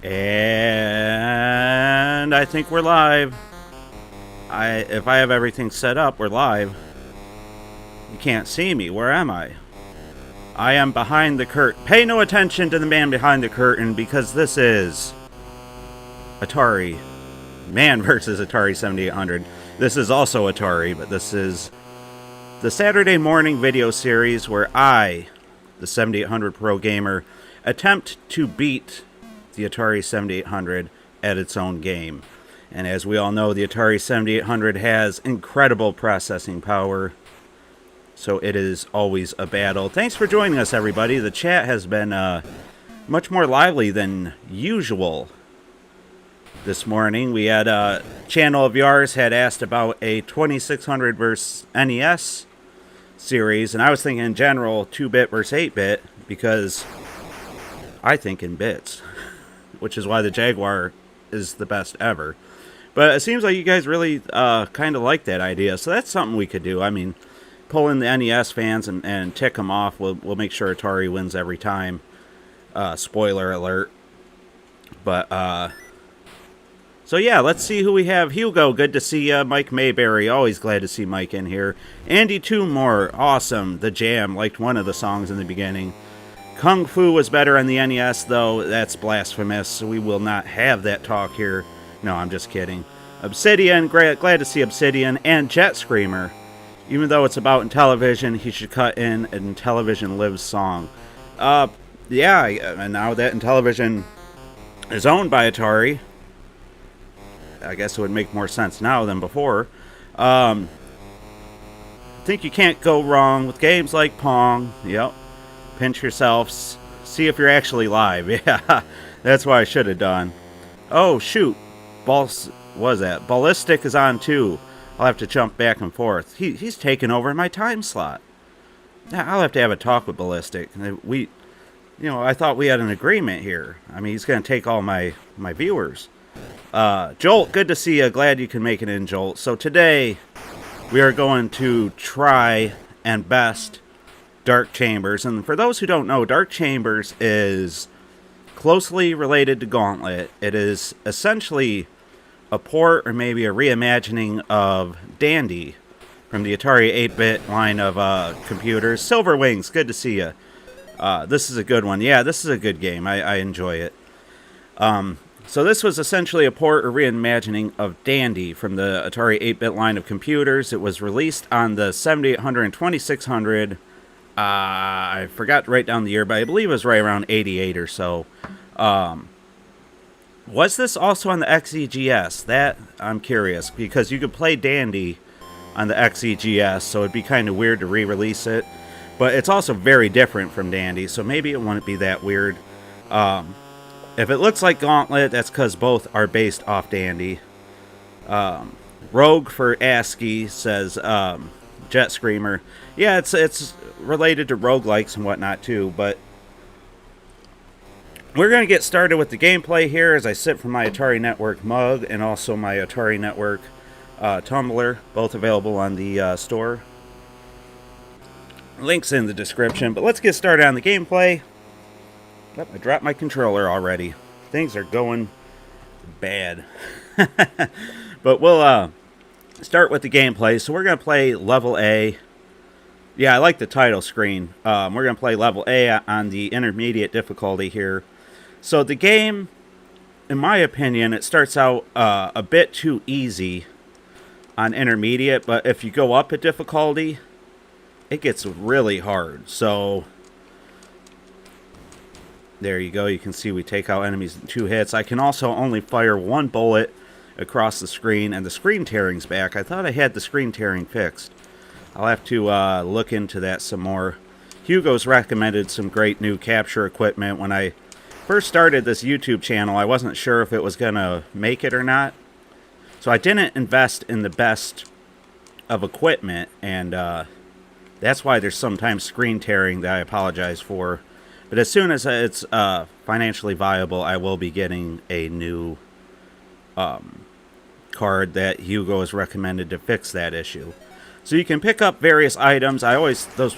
And I think we're live. If I have everything set up, we're live. You can't see me. Where am I? I am behind the curtain. Pay no attention to the man behind the curtain because this is Atari. Man versus Atari 7800. This is also Atari, but this is the Saturday morning video series where I, the 7800 Pro Gamer, attempt to beat the Atari 7800 at its own game. And as we all know, the Atari 7800 has incredible processing power, so it is always a battle. Thanks for joining us, everybody. The chat has been much more lively than usual this morning. We had a channel of yours had asked about a 2600 versus NES series, and I was thinking in general 2-bit versus 8-bit because I think in bits, which is why the Jaguar is the best ever. But it seems like you guys really kind of like that idea, so that's something we could do. I mean, pull in the NES fans and tick them off. We'll make sure Atari wins every time. Spoiler alert. But, so yeah, let's see who we have. Hugo, good to see you. Mike Mayberry, always glad to see Mike in here. Andy Toomore, awesome. The Jam, liked one of the songs in the beginning. Kung Fu was better on the NES, though. That's blasphemous, so we will not have that talk here. No, I'm just kidding. Obsidian, glad to see Obsidian. And Jet Screamer. Even though it's about Intellivision, he should cut in an Intellivision Lives song. Yeah, and now that Intellivision is owned by Atari, I guess it would make more sense now than before. I think you can't go wrong with games like Pong. Yep. Pinch yourselves. See if you're actually live. Yeah, that's what I should have done. Oh, shoot. What was that? Ballistic is on, too. I'll have to jump back and forth. He's taken over my time slot. I'll have to have a talk with Ballistic. I thought we had an agreement here. I mean, he's going to take all my viewers. Jolt, good to see you. Glad you can make it in, Jolt. So today, we are going to try and best Dark Chambers. And for those who don't know, Dark Chambers is closely related to Gauntlet. It is essentially a port or maybe a reimagining of Dandy from the Atari 8-bit line of computers. Silver Wings, good to see you. This is a good one. Yeah, this is a good game. I enjoy it. So this was essentially a port or reimagining of Dandy from the Atari 8-bit line of computers. It was released on the 7800 and 2600. I forgot to write down the year, but I believe it was right around 88 or so. Was this also on the XEGS? That, I'm curious, because you could play Dandy on the XEGS, so it'd be kind of weird to re-release it. But it's also very different from Dandy, so maybe it wouldn't be that weird. If it looks like Gauntlet, that's because both are based off Dandy. Rogue for ASCII says Jet Screamer. Yeah, it's related to roguelikes and whatnot too, but we're going to get started with the gameplay here as I sip from my Atari Network mug and also my Atari Network tumbler, both available on the store. Links in the description, but let's get started on the gameplay. Oh, I dropped my controller already. Things are going bad. But we'll start with the gameplay. So we're going to play Level A. Yeah, I like the title screen. We're going to play Level A on the intermediate difficulty here. So the game, in my opinion, it starts out a bit too easy on intermediate, but if you go up a difficulty, it gets really hard. So there you go. You can see we take out enemies in 2 hits. I can also only fire 1 bullet across the screen, and the screen tearing's back. I thought I had the screen tearing fixed. I'll have to look into that some more. Hugo's recommended some great new capture equipment. When I first started this YouTube channel, I wasn't sure if it was going to make it or not. So I didn't invest in the best of equipment, and that's why there's sometimes screen tearing that I apologize for. But as soon as it's financially viable, I will be getting a new card that Hugo has recommended to fix that issue. So you can pick up various items. Those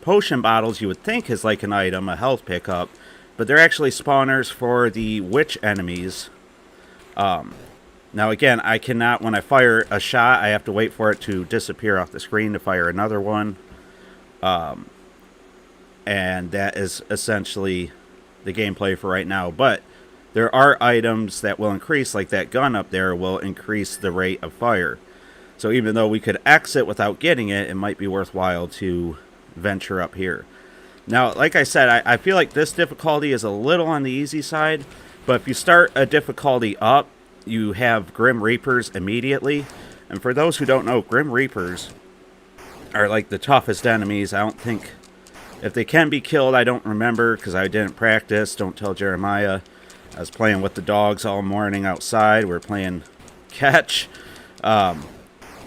potion bottles you would think is like an item, a health pickup, but they're actually spawners for the witch enemies. Now again, I cannot, when I fire a shot, I have to wait for it to disappear off the screen to fire another one. And that is essentially the gameplay for right now. But there are items that will increase, like that gun up there will increase the rate of fire. So even though we could exit without getting it, it might be worthwhile to venture up here. Now, like I said, I feel like this difficulty is a little on the easy side, but if you start a difficulty up, you have Grim Reapers immediately. And for those who don't know, Grim Reapers are like the toughest enemies. I don't think, if they can be killed, I don't remember because I didn't practice. Don't tell Jeremiah. I was playing with the dogs all morning outside. We were playing catch. But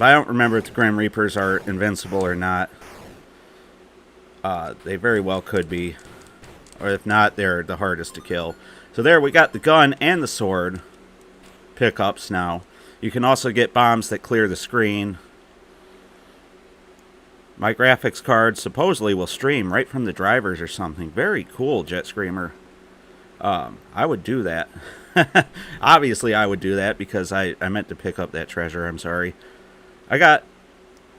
I don't remember if the Grim Reapers are invincible or not. They very well could be. Or if not, they're the hardest to kill. So there, we got the gun and the sword pickups now. You can also get bombs that clear the screen. My graphics card supposedly will stream right from the drivers or something. Very cool, Jet Screamer. I would do that. Obviously, I would do that because I meant to pick up that treasure. I'm sorry. I got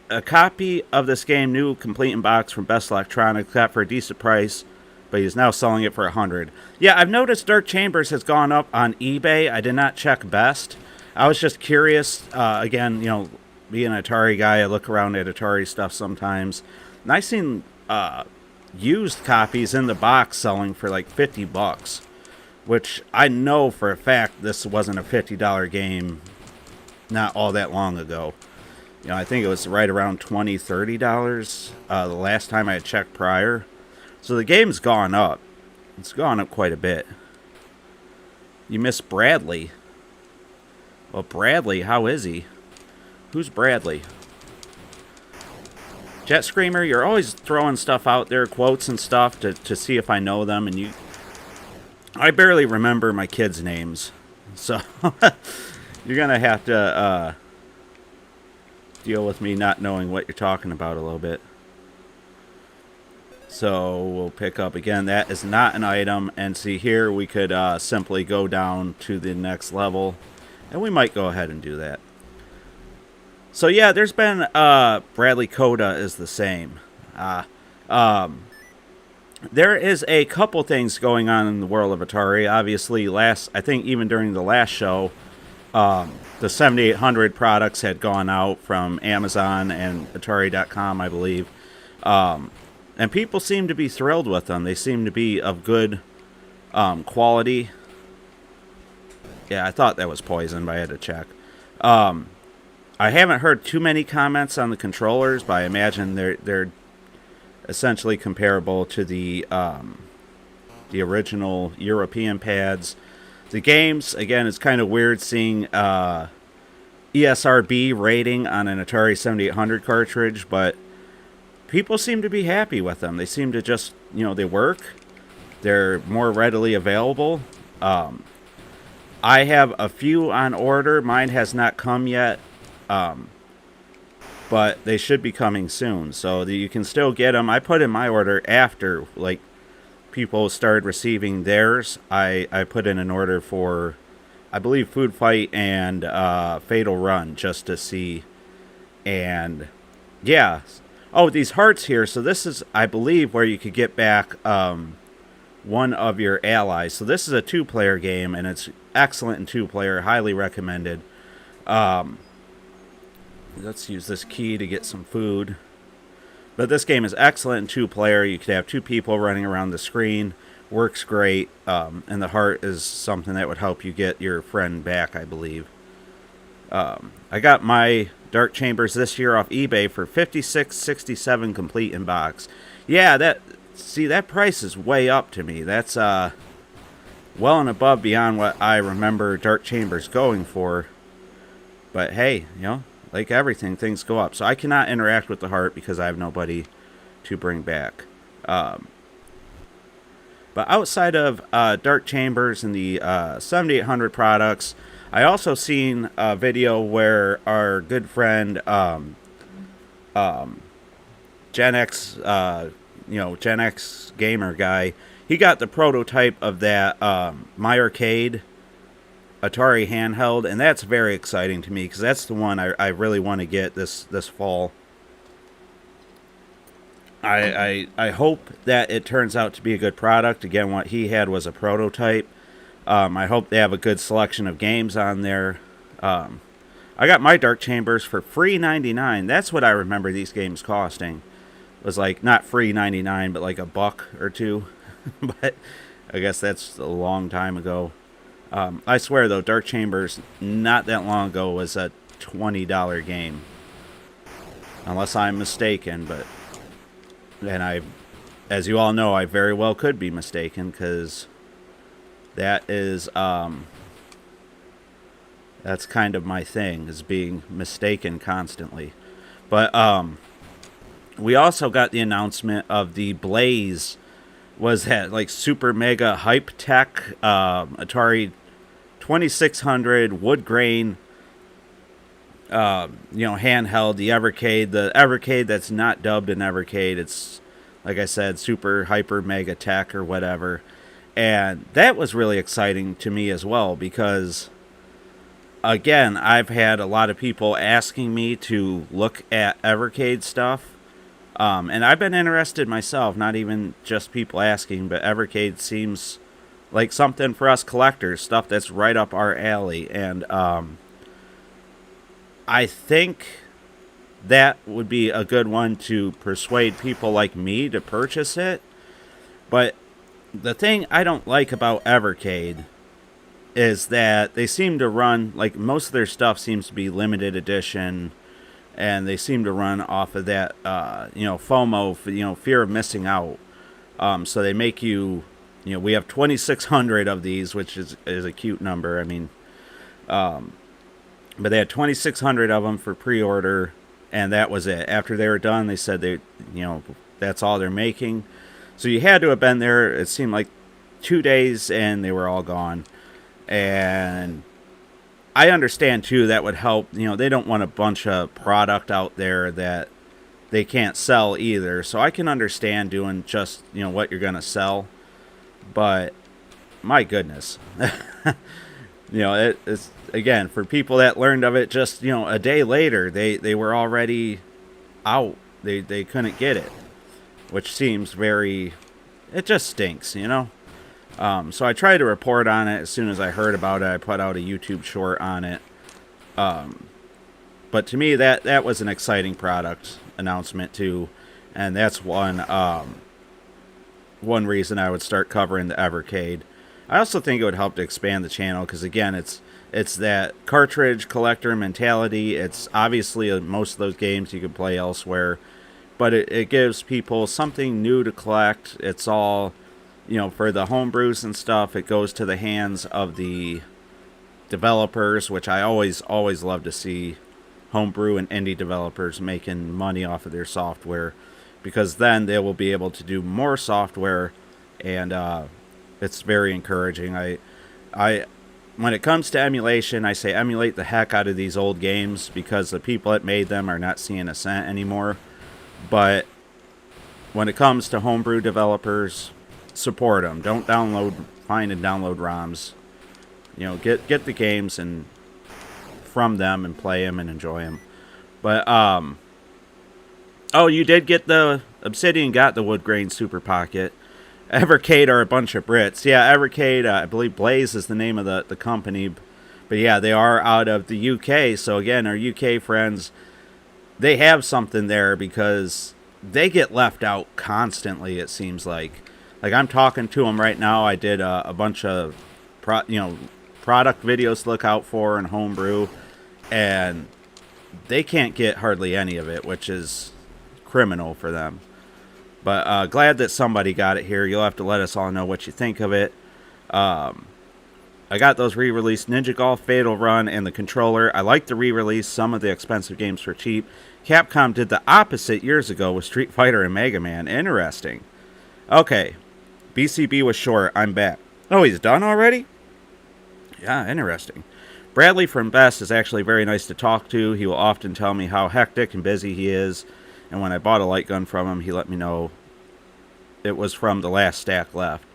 a copy of this game, new, complete in box from Best Electronics. Got for a decent price, but he's now selling it for $100. Yeah, I've noticed Dark Chambers has gone up on eBay. I did not check Best. I was just curious. Again, you know, being an Atari guy, I look around at Atari stuff sometimes. And I've seen used copies in the box selling for like $50, which I know for a fact this wasn't a $50 game not all that long ago. You know, I think it was right around $20, $30 the last time I had checked prior. So the game's gone up. It's gone up quite a bit. You miss Bradley. Well, Bradley, how is he? Who's Bradley? Jet Screamer, you're always throwing stuff out there, quotes and stuff, to see if I know them. And I barely remember my kids' names. So you're going to have to deal with me not knowing what you're talking about a little bit. So we'll pick up again. That is not an item. And see here, we could simply go down to the next level. And we might go ahead and do that. So yeah, there's been Bradley Coda is the same. There is a couple things going on in the world of Atari. Obviously, I think even during the last show, the 7800 products had gone out from Amazon and Atari.com, I believe. And people seem to be thrilled with them. They seem to be of good quality. Yeah, I thought that was poison, but I had to check. I haven't heard too many comments on the controllers, but I imagine they're essentially comparable to the original European pads. The games, again, it's kind of weird seeing ESRB rating on an Atari 7800 cartridge, but people seem to be happy with them. They seem to just, you know, they work. They're more readily available. I have a few on order. Mine has not come yet. But they should be coming soon, so that you can still get them. I put in my order after, like, people started receiving theirs. I put in an order for, I believe, Food Fight and Fatal Run, just to see. And, yeah. Oh, these hearts here. So this is, I believe, where you could get back one of your allies. So this is a two-player game, and it's excellent in two-player. Highly recommended. Let's use this key to get some food. But this game is excellent in two-player. You could have two people running around the screen. Works great. And the heart is something that would help you get your friend back, I believe. I got my Dark Chambers this year off eBay for $56.67 complete in box. Yeah, that price is way up to me. That's well and above beyond what I remember Dark Chambers going for. But hey, you know, like everything, things go up. So I cannot interact with the heart because I have nobody to bring back. But outside of Dark Chambers and the 7800 products, I also seen a video where our good friend Gen X, Gen X gamer guy, he got the prototype of that My Arcade Atari handheld, and that's very exciting to me because that's the one I really want to get this fall. I hope that it turns out to be a good product. Again, what he had was a prototype. I hope they have a good selection of games on there. I got my Dark Chambers for free 99. That's what I remember these games costing. It was like not free 99, but like $1 or $2. But I guess that's a long time ago. I swear though, Dark Chambers not that long ago was a $20 game, unless I'm mistaken. But and as you all know, I very well could be mistaken because that is that's kind of my thing, is being mistaken constantly. But we also got the announcement of the Blaze. Was that like super mega hype tech Atari 2600 wood grain handheld, the Evercade that's not dubbed an Evercade. It's, like I said, super hyper mega tech or whatever. And that was really exciting to me as well because, again, I've had a lot of people asking me to look at Evercade stuff. And I've been interested myself, not even just people asking, but Evercade seems like something for us collectors, stuff that's right up our alley. And I think that would be a good one to persuade people like me to purchase it. But the thing I don't like about Evercade is that they seem to run, like most of their stuff seems to be limited edition, and they seem to run off of that, FOMO, fear of missing out. So they make you, we have 2,600 of these, which is a cute number. I mean, but they had 2,600 of them for pre-order, and that was it. After they were done, they said that's all they're making. So you had to have been there. It seemed like 2 days, and they were all gone. And I understand, too, that would help. They don't want a bunch of product out there that they can't sell either. So I can understand doing just, what you're going to sell. But, my goodness. It's, again, for people that learned of it just, a day later, they were already out. They couldn't get it. Which seems very... It just stinks, So I tried to report on it as soon as I heard about it. I put out a YouTube short on it. But to me, that was an exciting product announcement too, and that's one reason I would start covering the Evercade. I also think it would help to expand the channel because, again, it's that cartridge collector mentality. It's obviously most of those games you can play elsewhere, but it gives people something new to collect. It's all... for the homebrews and stuff, it goes to the hands of the developers, which I always love to see homebrew and indie developers making money off of their software, because then they will be able to do more software, and it's very encouraging. I when it comes to emulation, I say emulate the heck out of these old games because the people that made them are not seeing a cent anymore. But when it comes to homebrew developers, support them. Don't find and download ROMs. Get the games and from them and play them and enjoy them. But you did get the Obsidian got the wood grain Super Pocket. Evercade are a bunch of Brits. Yeah, Evercade. I believe Blaze is the name of the company. But yeah, they are out of the UK. So again, our UK friends, they have something there because they get left out constantly. It seems like. Like, I'm talking to them right now. I did a bunch of, product videos to look out for and homebrew, and they can't get hardly any of it, which is criminal for them. But glad that somebody got it here. You'll have to let us all know what you think of it. I got those re-released Ninja Golf Fatal Run and the controller. I like the re-release. Some of the expensive games for cheap. Capcom did the opposite years ago with Street Fighter and Mega Man. Interesting. Okay. BCB was short. I'm back. Oh, he's done already? Yeah, interesting. Bradley from Best is actually very nice to talk to. He will often tell me how hectic and busy he is. And when I bought a light gun from him, he let me know it was from the last stack left.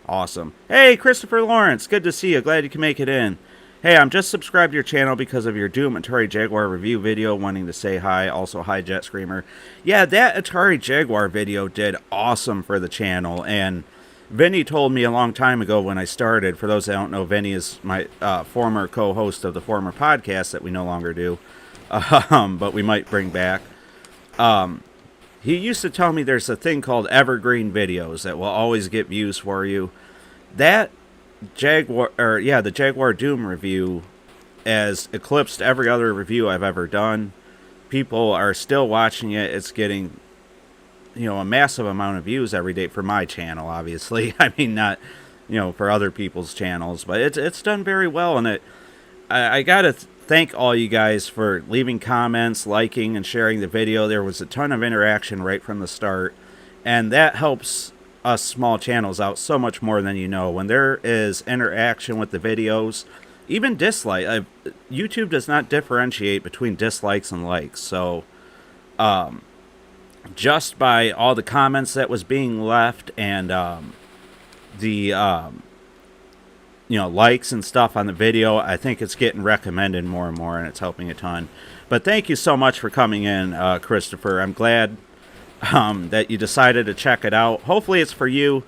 Awesome. Hey, Christopher Lawrence. Good to see you. Glad you can make it in. Hey, I'm just subscribed to your channel because of your Doom Atari Jaguar review video, wanting to say hi. Also, hi, Jet Screamer. Yeah, that Atari Jaguar video did awesome for the channel, and Vinny told me a long time ago when I started. For those that don't know, Vinny is my former co-host of the former podcast that we no longer do, but we might bring back. He used to tell me there's a thing called evergreen videos that will always get views for you. That the Jaguar Doom review has eclipsed every other review I've ever done. People are still watching it. It's getting, a massive amount of views every day for my channel, obviously. I mean, not, for other people's channels, but it's done very well. And I gotta thank all you guys for leaving comments, liking, and sharing the video. There was a ton of interaction right from the start, and that helps us small channels out so much more than you know. When there is interaction with the videos, even dislike, YouTube does not differentiate between dislikes and likes. So just by all the comments that was being left and the likes and stuff on the video, I think it's getting recommended more and more, and it's helping a ton. But thank you so much for coming in, Christopher. I'm glad that you decided to check it out. Hopefully it's for you.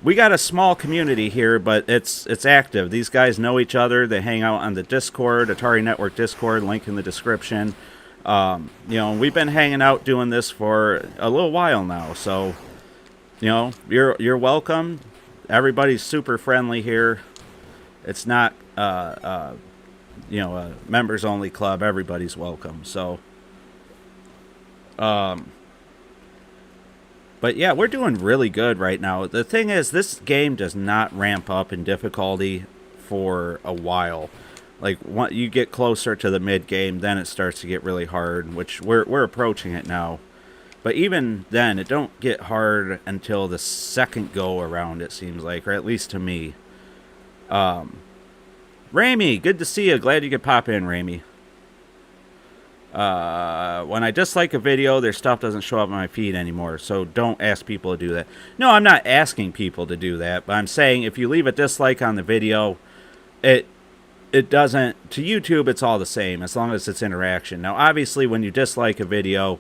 We got a small community here, but it's active. These guys know each other. They hang out on the Discord, Atari Network Discord, link in the description. We've been hanging out doing this for a little while now, so you're welcome. Everybody's super friendly here. It's not a members only club. Everybody's welcome. So but yeah, we're doing really good right now. The thing is, this game does not ramp up in difficulty for a while. Like, once you get closer to the mid game, then it starts to get really hard, which we're approaching it now. But even then, it don't get hard until the second go around, it seems like, or at least to me. Ramey, good to see you. Glad you could pop in, Ramey. When I dislike a video, their stuff doesn't show up on my feed anymore, so don't ask people to do that. No, I'm not asking people to do that, but I'm saying if you leave a dislike on the video, it doesn't, to YouTube, it's all the same, as long as it's interaction. Now, obviously, when you dislike a video,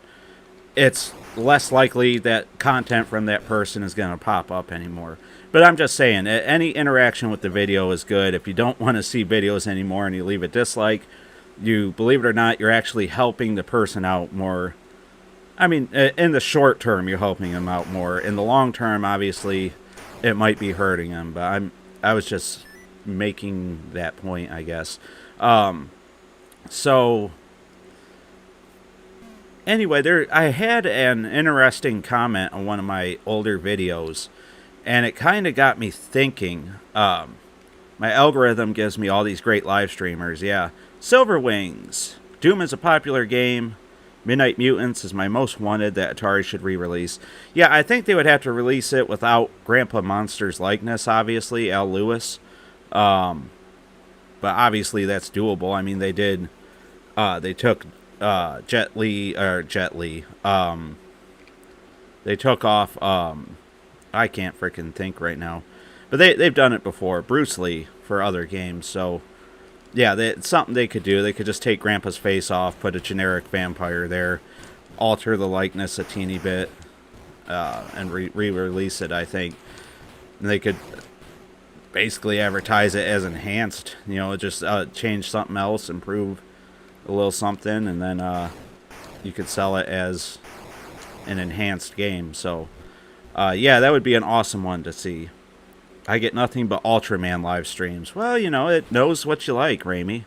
it's less likely that content from that person is going to pop up anymore. But I'm just saying, any interaction with the video is good. If you don't want to see videos anymore and you leave a dislike, you, believe it or not, you're actually helping the person out more. I mean, in the short term, you're helping them out more. In the long term, obviously, it might be hurting them. But I was just making that point, I guess. So anyway, I had an interesting comment on one of my older videos, and it kind of got me thinking. My algorithm gives me all these great live streamers. Yeah. Silver Wings. Doom is a popular game. Midnight Mutants is my most wanted that Atari should re-release. Yeah, I think they would have to release it without Grandpa Monster's likeness, obviously, Al Lewis. But obviously that's doable. I mean, they did. They took Jet Li. They took off. I can't freaking think right now. But they've done it before. Bruce Lee for other games. So yeah, it's something they could do. They could just take Grandpa's face off, put a generic vampire there, alter the likeness a teeny bit, and re-release it, I think. And they could basically advertise it as enhanced. Just change something else, improve a little something, and then you could sell it as an enhanced game. So, yeah, that would be an awesome one to see. I get nothing but Ultraman live streams. Well, it knows what you like, Ramey.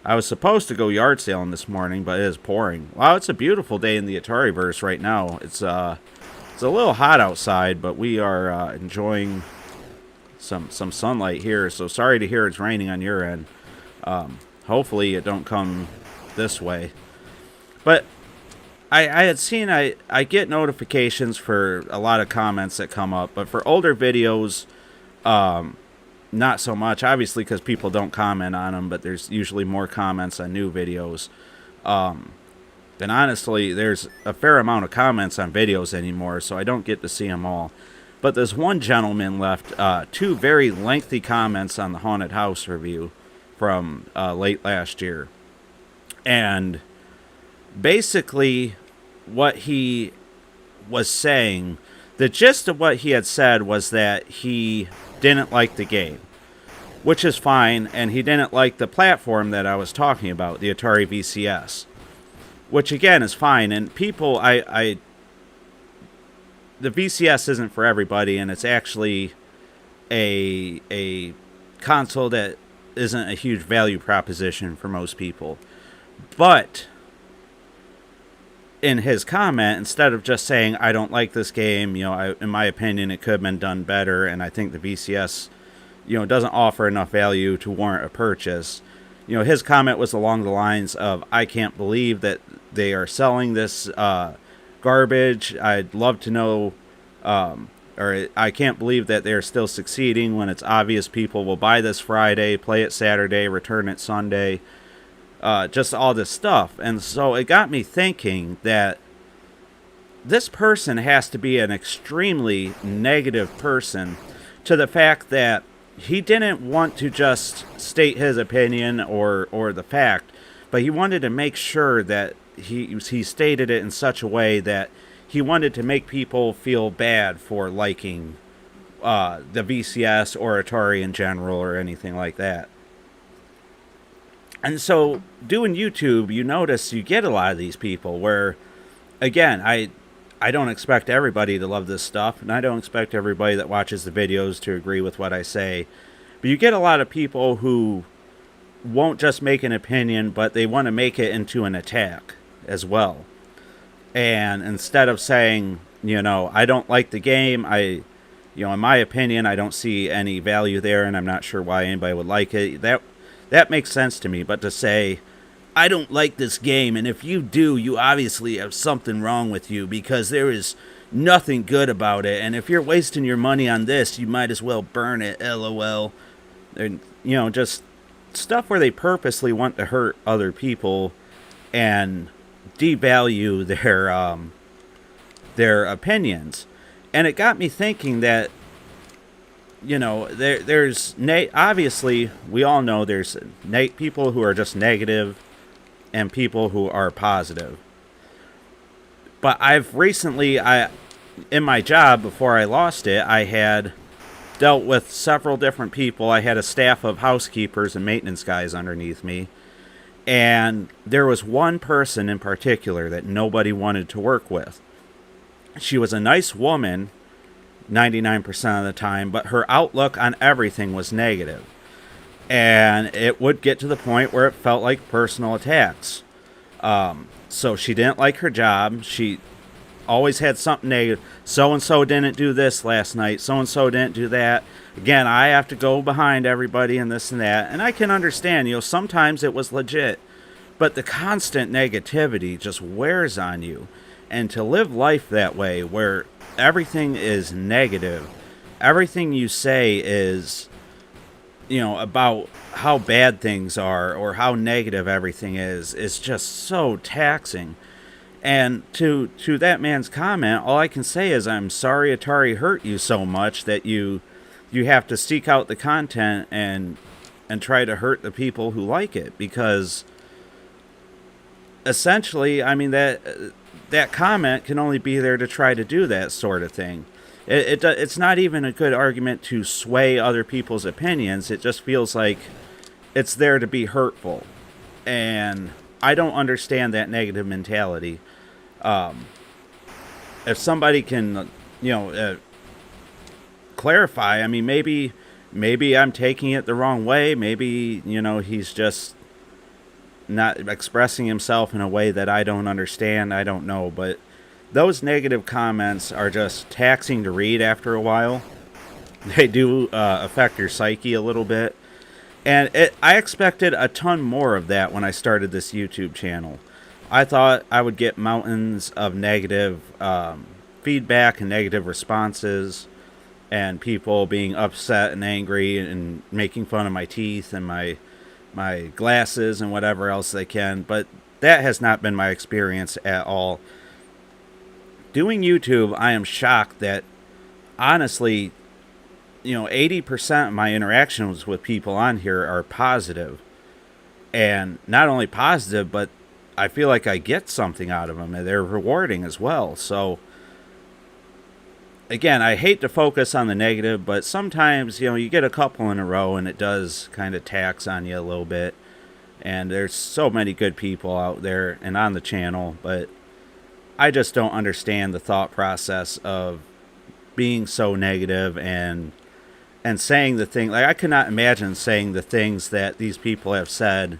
I was supposed to go yard sailing this morning, but it is pouring. Wow, it's a beautiful day in the Atariverse right now. It's a little hot outside, but we are enjoying some sunlight here. So sorry to hear it's raining on your end. Hopefully it don't come this way. But I had seen, I get notifications for a lot of comments that come up, but for older videos, not so much, obviously, because people don't comment on them, but there's usually more comments on new videos. And honestly, there's a fair amount of comments on videos anymore, so I don't get to see them all. But this one gentleman left 2 very lengthy comments on the haunted house review from late last year. And basically, what he was saying, the gist of what he had said was that he didn't like the game, which is fine, and he didn't like the platform that I was talking about, the Atari VCS, which again is fine. And people, the VCS isn't for everybody, and it's actually a console that isn't a huge value proposition for most people. But in his comment, instead of just saying, I don't like this game, in my opinion, it could have been done better, and I think the VCS, doesn't offer enough value to warrant a purchase. His comment was along the lines of, I can't believe that they are selling this garbage. I'd love to know, or I can't believe that they're still succeeding when it's obvious people will buy this Friday, play it Saturday, return it Sunday. Just all this stuff. And so it got me thinking that this person has to be an extremely negative person to the fact that he didn't want to just state his opinion or the fact, but he wanted to make sure that he stated it in such a way that he wanted to make people feel bad for liking the VCS or Atari in general or anything like that. And so, doing YouTube, you notice you get a lot of these people where, again, I don't expect everybody to love this stuff, and I don't expect everybody that watches the videos to agree with what I say. But you get a lot of people who won't just make an opinion, but they want to make it into an attack as well. And instead of saying, I don't like the game, in my opinion, I don't see any value there, and I'm not sure why anybody would like it. That makes sense to me, but to say, I don't like this game, and if you do, you obviously have something wrong with you because there is nothing good about it, and if you're wasting your money on this, you might as well burn it, LOL. And, just stuff where they purposely want to hurt other people and devalue their opinions. And it got me thinking that there's obviously, we all know there's people who are just negative and people who are positive. But I've recently, in my job before I lost it, I had dealt with several different people. I had a staff of housekeepers and maintenance guys underneath me. And there was one person in particular that nobody wanted to work with. She was a nice woman 99% of the time, but her outlook on everything was negative. And it would get to the point where it felt like personal attacks. So she didn't like her job. She always had something negative. So-and-so didn't do this last night. So-and-so didn't do that. Again, I have to go behind everybody and this and that. And I can understand, sometimes it was legit. But the constant negativity just wears on you. And to live life that way, where everything is negative, everything you say is, about how bad things are or how negative everything is just so taxing. And to that man's comment, all I can say is, I'm sorry Atari hurt you so much that you have to seek out the content and try to hurt the people who like it, because essentially, I mean, that comment can only be there to try to do that sort of thing. It's not even a good argument to sway other people's opinions. It just feels like it's there to be hurtful. And I don't understand that negative mentality. If somebody can, clarify, I mean, maybe I'm taking it the wrong way. Maybe, he's just not expressing himself in a way that I don't understand. I don't know, but those negative comments are just taxing to read after a while. They do affect your psyche a little bit. And I expected a ton more of that when I started this YouTube channel. I thought I would get mountains of negative feedback and negative responses, and people being upset and angry and making fun of my teeth and my glasses and whatever else they can. But that has not been my experience at all. Doing YouTube, I am shocked that honestly, 80% of my interactions with people on here are positive. And not only positive, but I feel like I get something out of them, and they're rewarding as well. So, again, I hate to focus on the negative, but sometimes, you get a couple in a row, and it does kind of tax on you a little bit. And there's so many good people out there and on the channel, but I just don't understand the thought process of being so negative and saying the thing. Like, I could not imagine saying the things that these people have said,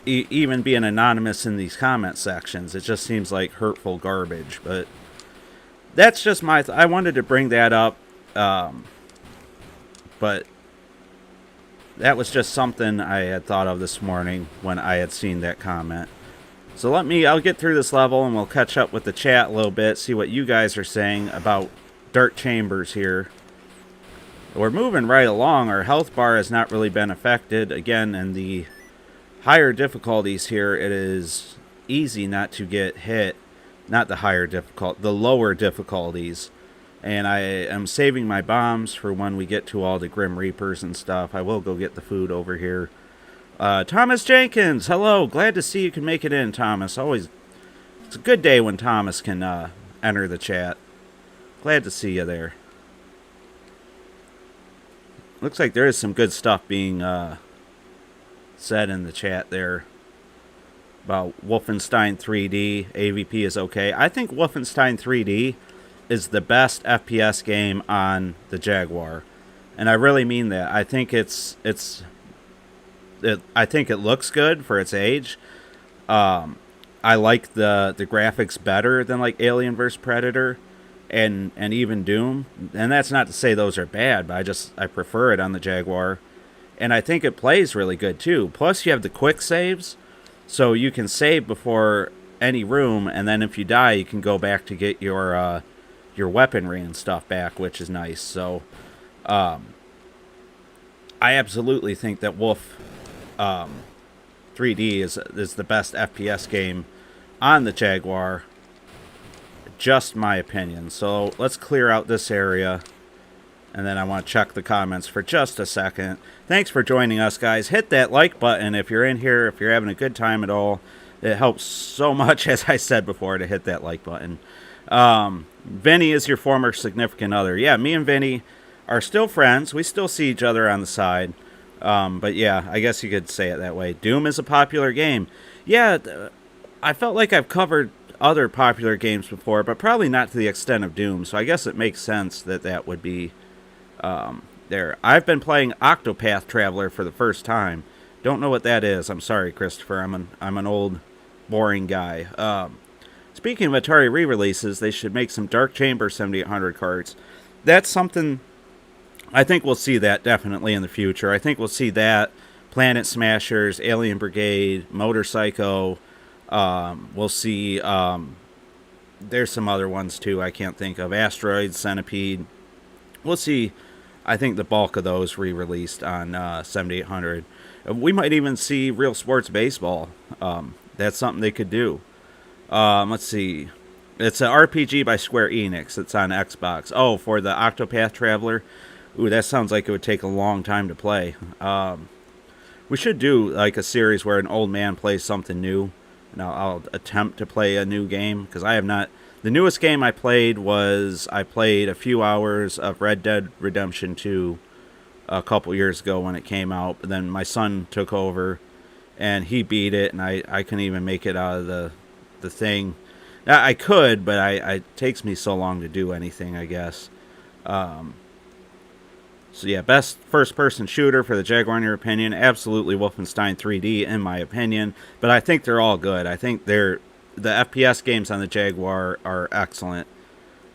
even being anonymous in these comment sections. It just seems like hurtful garbage. But that's just my I wanted to bring that up, but that was just something I had thought of this morning when I had seen that comment. So I'll get through this level and we'll catch up with the chat a little bit, see what you guys are saying about Dark Chambers here. We're moving right along. Our health bar has not really been affected. Again, in the higher difficulties here, it is easy not to get hit. Not the the lower difficulties. And I am saving my bombs for when we get to all the Grim Reapers and stuff. I will go get the food over here. Thomas Jenkins, hello. Glad to see you can make it in, Thomas. It's a good day when Thomas can enter the chat. Glad to see you there. Looks like there is some good stuff being said in the chat there about Wolfenstein 3D. AVP is okay. I think Wolfenstein 3D is the best FPS game on the Jaguar, and I really mean that. I think I think it looks good for its age. I like the graphics better than like Alien vs Predator and even Doom, and that's not to say those are bad, but I prefer it on the Jaguar, and I think it plays really good too. Plus, you have the quick saves, so you can save before any room, and then if you die, you can go back to get your weaponry and stuff back, which is nice. So, I absolutely think that Wolf 3D is the best FPS game on the Jaguar. Just my opinion. So let's clear out this area, and then I want to check the comments for just a second. Thanks for joining us, guys. Hit that like button if you're in here, if you're having a good time at all. It helps so much, as I said before, to hit that like button. Vinny is your former significant other. Yeah, me and Vinny are still friends. We still see each other on the side. But yeah, I guess you could say it that way. Doom is a popular game. Yeah, I felt like I've covered other popular games before, but probably not to the extent of Doom, so I guess it makes sense that would be there. I've been playing Octopath Traveler for the first time. Don't know what that is. I'm sorry, Christopher. I'm an old, boring guy. Speaking of Atari re-releases, they should make some Dark Chamber 7800 cards. That's something I think we'll see that definitely in the future. I think we'll see that, Planet Smashers, Alien Brigade, Motorcycle. We'll see, there's some other ones too I can't think of. Asteroid, Centipede. We'll see, I think, the bulk of those re-released on 7800. We might even see Real Sports Baseball. That's something they could do. Let's see. It's an RPG by Square Enix. It's on Xbox. Oh, for the Octopath Traveler. Ooh, that sounds like it would take a long time to play. We should do like a series where an old man plays something new. And I'll attempt to play a new game, because I have not. The newest game I played was I played a few hours of Red Dead Redemption 2 a couple years ago when it came out. But then my son took over and he beat it, and I couldn't even make it out of the thing. I could, but it takes me so long to do anything, I guess. So yeah, best first-person shooter for the Jaguar in your opinion? Absolutely Wolfenstein 3D in my opinion, but I think they're all good. I think the FPS games on the Jaguar are excellent.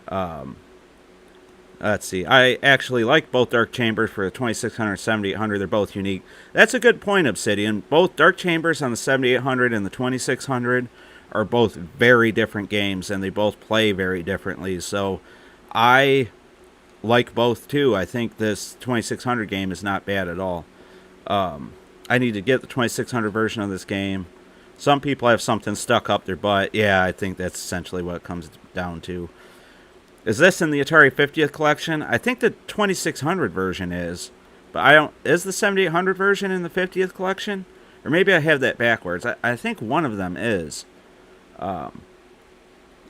Let's see. I actually like both Dark Chambers for the 2600 and 7800. They're both unique. That's a good point, Obsidian. Both Dark Chambers on the 7800 and the 2600 are both very different games, and they both play very differently. So I like both too. I think this 2600 game is not bad at all. I need to get the 2600 version of this game. Some people have something stuck up their butt. Yeah, I think that's essentially what it comes down to. Is this in the Atari 50th collection? I think the 2600 version is, but I don't. Is the 7800 version in the 50th collection? Or maybe I have that backwards. I think one of them is.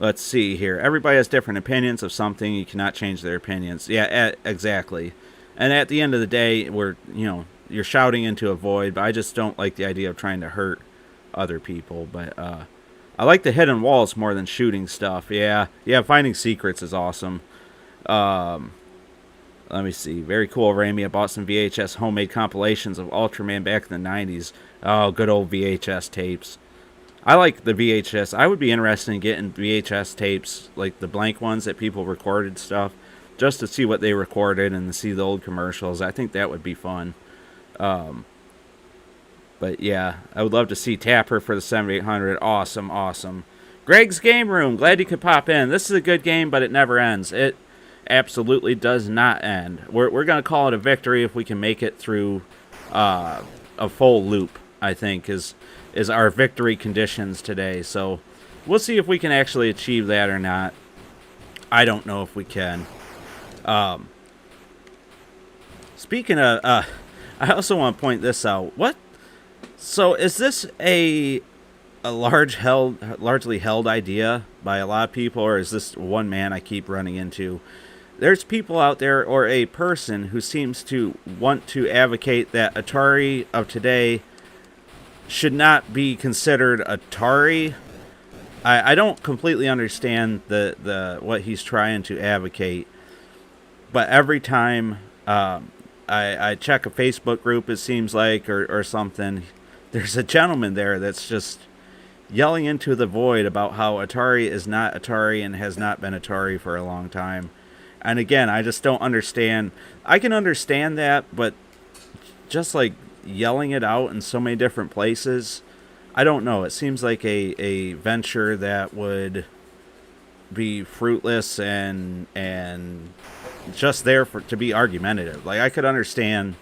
Let's see here. Everybody has different opinions of something. You cannot change their opinions. Yeah, exactly. And at the end of the day, you're shouting into a void, but I just don't like the idea of trying to hurt other people. But I like the hidden walls more than shooting stuff. Yeah, finding secrets is awesome. Let me see. Very cool, Ramey. I bought some VHS homemade compilations of Ultraman back in the 90s. Oh, good old VHS tapes. I like the VHS. I would be interested in getting VHS tapes, like the blank ones that people recorded stuff, just to see what they recorded and to see the old commercials. I think that would be fun. But yeah, I would love to see Tapper for the 7800. Awesome. Greg's Game Room. Glad you could pop in. This is a good game, but it never ends. It absolutely does not end. We're going to call it a victory if we can make it through a full loop, I think, is our victory conditions today. So we'll see if we can actually achieve that or not. I don't know if we can. Speaking of, I also want to point this out. What? So is this a largely held idea by a lot of people, or is this one man I keep running into? There's people out there, or a person who seems to want to advocate that Atari of today should not be considered Atari. I don't completely understand the what he's trying to advocate, but every time I check a Facebook group, it seems like, or something, there's a gentleman there that's just yelling into the void about how Atari is not Atari and has not been Atari for a long time. And again, I just don't understand. I can understand that, but just like yelling it out in so many different places, I don't know. It seems like a venture that would be fruitless and just there to be argumentative. Like, I could understand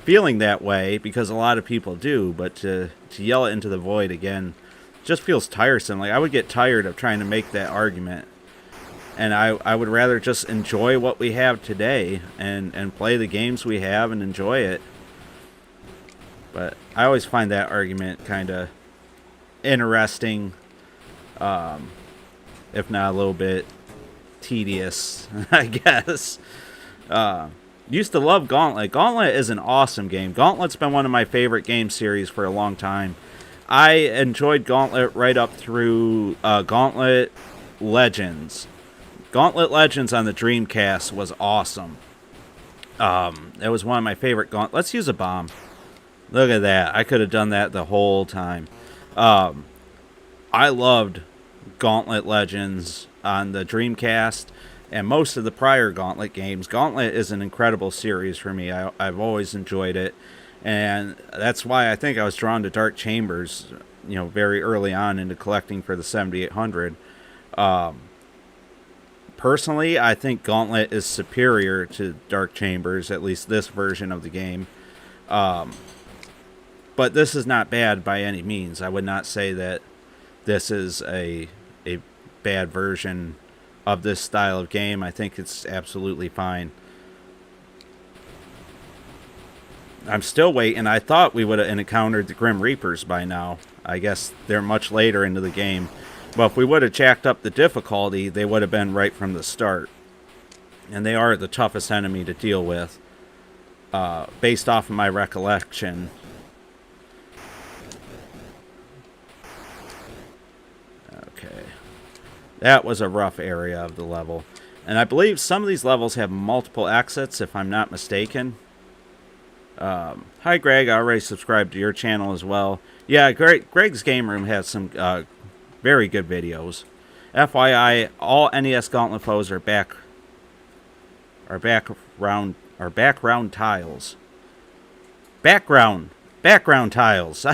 feeling that way because a lot of people do, but to yell it into the void again just feels tiresome. Like, I would get tired of trying to make that argument, and I would rather just enjoy what we have today and play the games we have and enjoy it. But I always find that argument kind of interesting, if not a little bit tedious, I guess. Used to love Gauntlet. Gauntlet is an awesome game. Gauntlet's been one of my favorite game series for a long time. I enjoyed Gauntlet right up through Gauntlet Legends. Gauntlet Legends on the Dreamcast was awesome. It was one of my favorite Gauntlet. Let's use a bomb. Look at that. I could have done that the whole time. I loved Gauntlet Legends on the Dreamcast and most of the prior Gauntlet games. Gauntlet is an incredible series for me. I've always enjoyed it. And that's why I think I was drawn to Dark Chambers, very early on into collecting for the 7800. Personally, I think Gauntlet is superior to Dark Chambers, at least this version of the game. But this is not bad by any means. I would not say that this is a bad version of this style of game. I think it's absolutely fine. I'm still waiting. I thought we would have encountered the Grim Reapers by now. I guess they're much later into the game. But if we would have jacked up the difficulty, they would have been right from the start. And they are the toughest enemy to deal with, based off of my recollection. Okay. That was a rough area of the level. And I believe some of these levels have multiple exits, if I'm not mistaken. Hi, Greg. I already subscribed to your channel as well. Yeah, Greg's Game Room has some very good videos. FYI, all NES Gauntlet foes are background tiles. Background tiles.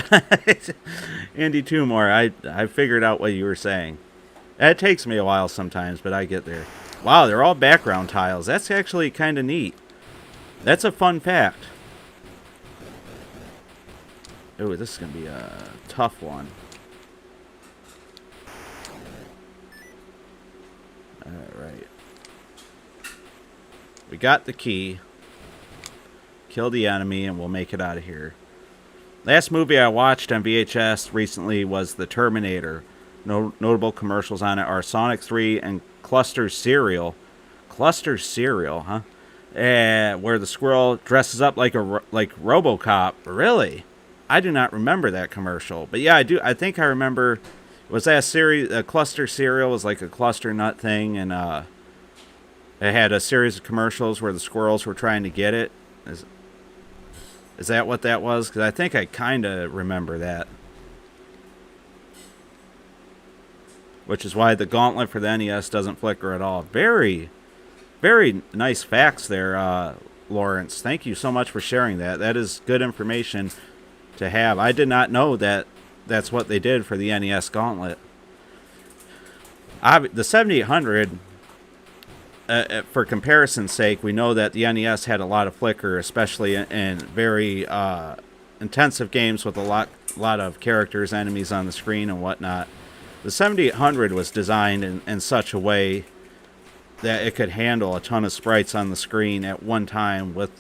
Andy Tumor, I figured out what you were saying. It takes me a while sometimes, but I get there. Wow, they're all background tiles. That's actually kind of neat. That's a fun fact. Oh, this is going to be a tough one. Alright. We got the key. Kill the enemy, and we'll make it out of here. Last movie I watched on VHS recently was The Terminator. Notable commercials on it are Sonic 3 and Cluster's Cereal. Cluster's Cereal, huh? Where the squirrel dresses up like RoboCop. Really? I do not remember that commercial. But yeah, I do. I think I remember. Was that a series? A Cluster Cereal was like a cluster nut thing, and it had a series of commercials where the squirrels were trying to get it. Is that what that was? Because I think I kind of remember that. Which is why the Gauntlet for the NES doesn't flicker at all. Very, very nice facts there, Lawrence. Thank you so much for sharing that. That is good information to have. I did not know that that's what they did for the NES Gauntlet. The 7800, for comparison's sake, we know that the NES had a lot of flicker, especially in very intensive games with a lot of characters, enemies on the screen, and whatnot. The 7800 was designed in such a way that it could handle a ton of sprites on the screen at one time with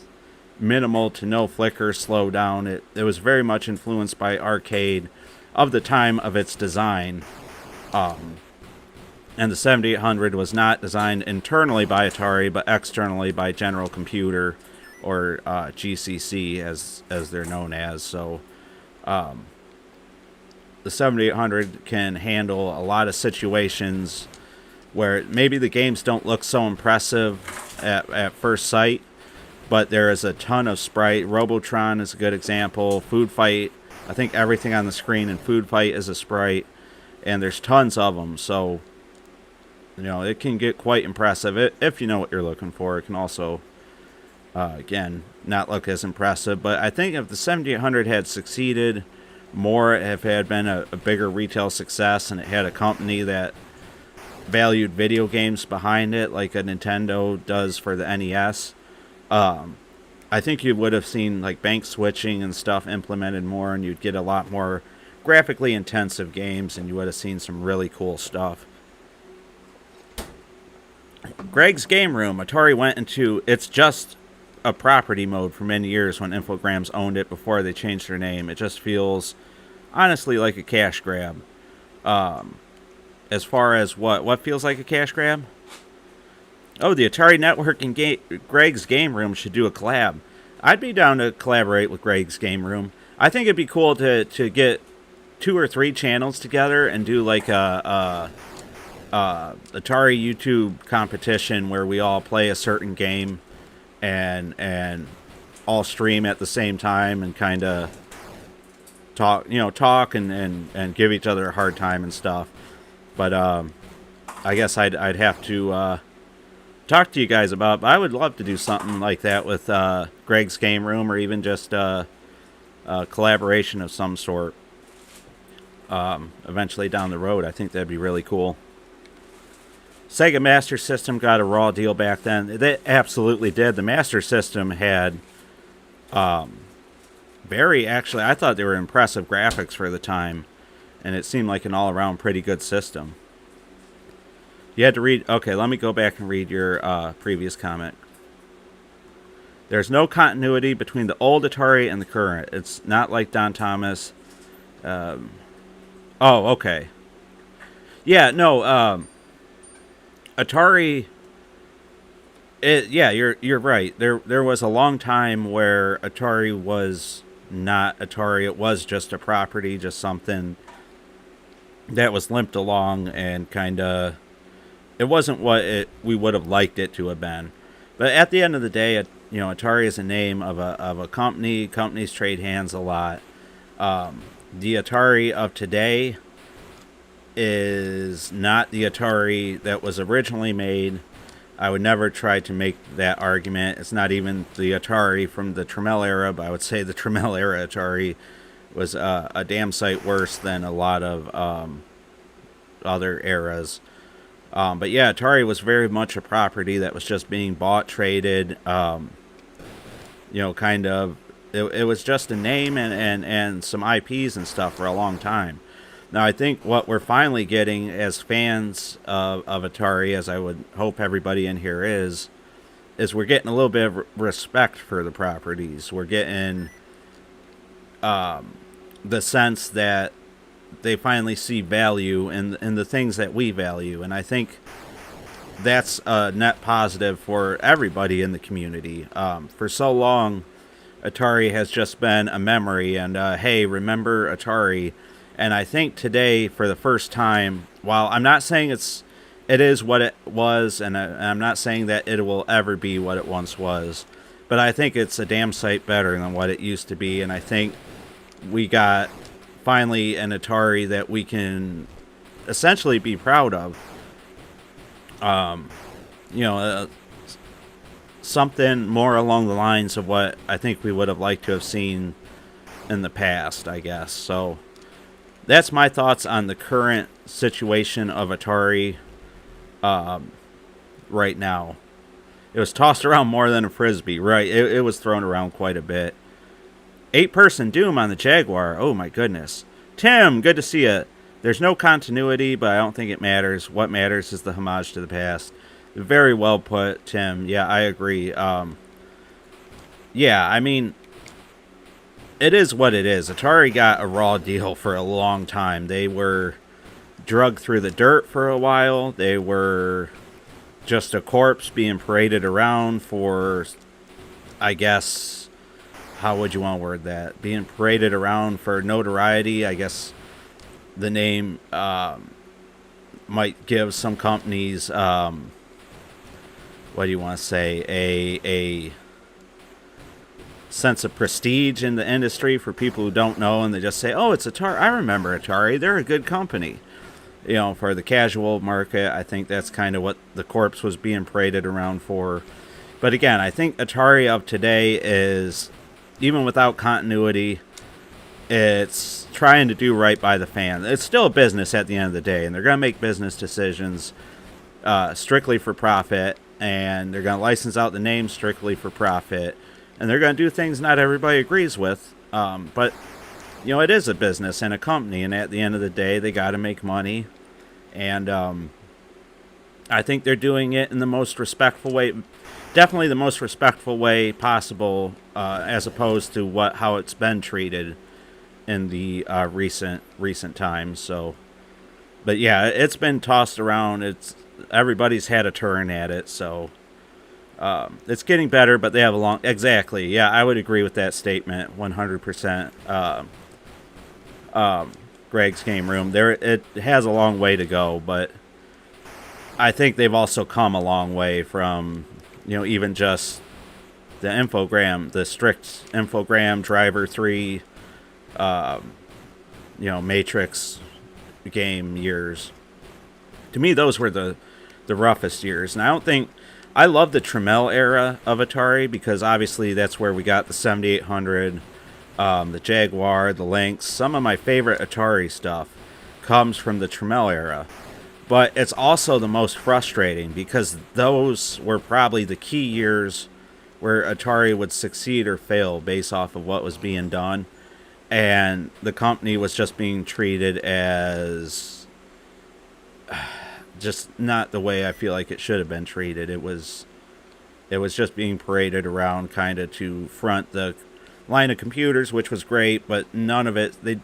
minimal to no flicker, slow down. It was very much influenced by arcade of the time of its design. And the 7800 was not designed internally by Atari, but externally by General Computer, or GCC as they're known as. So the 7800 can handle a lot of situations where maybe the games don't look so impressive at first sight, but there is a ton of sprite. Robotron is a good example. Food Fight, I think everything on the screen in Food Fight is a sprite, and there's tons of them. So, it can get quite impressive if you know what you're looking for. It can also, again, not look as impressive. But I think if the 7800 had succeeded more, if it had been a bigger retail success, and it had a company that valued video games behind it, like a Nintendo does for the NES, I think you would have seen like bank switching and stuff implemented more, and you'd get a lot more graphically intensive games, and you would have seen some really cool stuff. Greg's Game Room. Atari went into it's just a property mode for many years when Infogrames owned it before they changed their name. It just feels honestly like a cash grab. As far as what feels like a cash grab? Oh, the Atari Network and Greg's Game Room should do a collab. I'd be down to collaborate with Greg's Game Room. I think it'd be cool to get 2 or 3 channels together and do like a Atari YouTube competition where we all play a certain game and all stream at the same time and kind of talk and give each other a hard time and stuff. But I guess I'd have to talk to you guys about. But I would love to do something like that with Greg's Game Room, or even just a collaboration of some sort. Eventually down the road, I think that'd be really cool. Sega Master System got a raw deal back then. They absolutely did. The Master System had I thought they were impressive graphics for the time, and it seemed like an all-around pretty good system. You had to read... Okay, let me go back and read your previous comment. There's no continuity between the old Atari and the current. It's not like Don Thomas. Oh, okay. Yeah, no, Atari... you're right. There was a long time where Atari was not Atari. It was just a property, just something that was limped along, and kind of... It wasn't what we would have liked it to have been. But at the end of the day, Atari is a name of a company. Companies trade hands a lot. The Atari of today is not the Atari that was originally made. I would never try to make that argument. It's not even the Atari from the Tramiel era, but I would say the Tramiel era Atari was a damn sight worse than a lot of other eras. But yeah, Atari was very much a property that was just being bought, traded, kind of. It was just a name and some IPs and stuff for a long time. Now, I think what we're finally getting as fans of Atari, as I would hope everybody in here is is we're getting a little bit of respect for the properties. We're getting the sense that they finally see value in the things that we value, and I think that's a net positive for everybody in the community. For so long, Atari has just been a memory, and hey, remember Atari? And I think today, for the first time, while I'm not saying it is what it was, and I'm not saying that it will ever be what it once was, but I think it's a damn sight better than what it used to be, and I think we got finally an Atari that we can essentially be proud of. You know, something more along the lines of what I think we would have liked to have seen in the past, I guess. So that's my thoughts on the current situation of Atari right now. It was tossed around more than a frisbee, right? It was thrown around quite a bit. 8-person Doom on the Jaguar. Oh my goodness. Tim, good to see you. There's no continuity, but I don't think it matters. What matters is the homage to the past. Very well put, Tim. Yeah, I agree. Yeah, I mean, it is what it is. Atari got a raw deal for a long time. They were drugged through the dirt for a while. They were just a corpse being paraded around for, I guess, how would you want to word that? Being paraded around for notoriety, I guess. The name might give some companies, what do you want to say, a sense of prestige in the industry for people who don't know, and they just say, oh, it's Atari. I remember Atari. They're a good company. You know, for the casual market, I think that's kind of what the corpse was being paraded around for. But again, I think Atari of today is, even without continuity, it's trying to do right by the fan. It's still a business at the end of the day, and they're going to make business decisions strictly for profit, and they're going to license out the name strictly for profit, and they're going to do things not everybody agrees with. But, you know, it is a business and a company, and at the end of the day, they got to make money. And I think they're doing it in the most respectful way, definitely the most respectful way possible, as opposed to how it's been treated in the recent times. So, but yeah, it's been tossed around. Everybody's had a turn at it, so it's getting better. But they have a long. Exactly, yeah, I would agree with that statement 100%. Greg's Game Room, it has a long way to go, but I think they've also come a long way from, you know, even just the infogram, the strict infogram driver 3. You know, Matrix game years. To me, those were the roughest years. And I love the Tramiel era of Atari, because obviously that's where we got the 7800, the Jaguar, the Lynx. Some of my favorite Atari stuff comes from the Tramiel era. But it's also the most frustrating, because those were probably the key years where Atari would succeed or fail based off of what was being done. And the company was just being treated as just not the way I feel like it should have been treated. It was just being paraded around kind of to front the line of computers, which was great, but none of it, they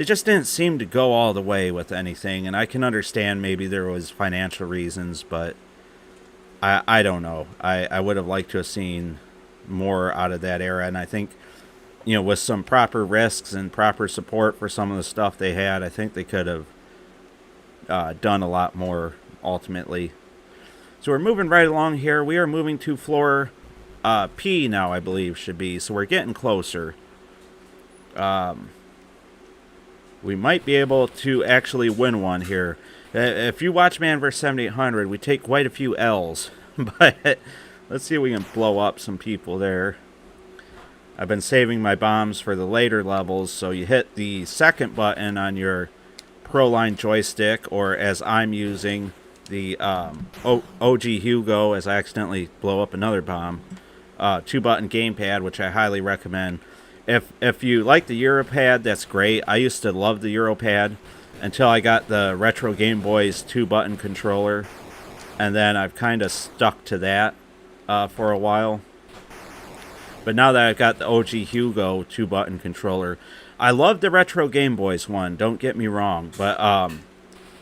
just didn't seem to go all the way with anything. And I can understand maybe there was financial reasons, but I don't know. I would have liked to have seen more out of that era. And I think, you know, with some proper risks and proper support for some of the stuff they had, I think they could have done a lot more ultimately. So we're moving right along here. We are moving to floor P now, I believe, should be. So we're getting closer. We might be able to actually win one here. If you watch Man vs. 7800, we take quite a few L's. But let's see if we can blow up some people there. I've been saving my bombs for the later levels, so you hit the second button on your ProLine joystick, or as I'm using, the OG Hugo, as I accidentally blow up another bomb, 2-button gamepad, which I highly recommend. If you like the Europad, that's great. I used to love the Europad until I got the Retro Game Boy's 2-button controller, and then I've kind of stuck to that. for a while. But now that I've got the OG Hugo 2-button controller, I love the Retro Game Boys one, don't get me wrong. But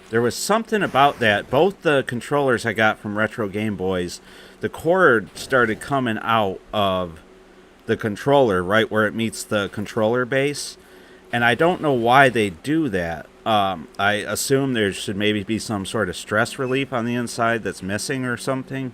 there was something about that. Both the controllers I got from Retro Game Boys, the cord started coming out of the controller right where it meets the controller base. And I don't know why they do that. I assume there should maybe be some sort of stress relief on the inside that's missing or something.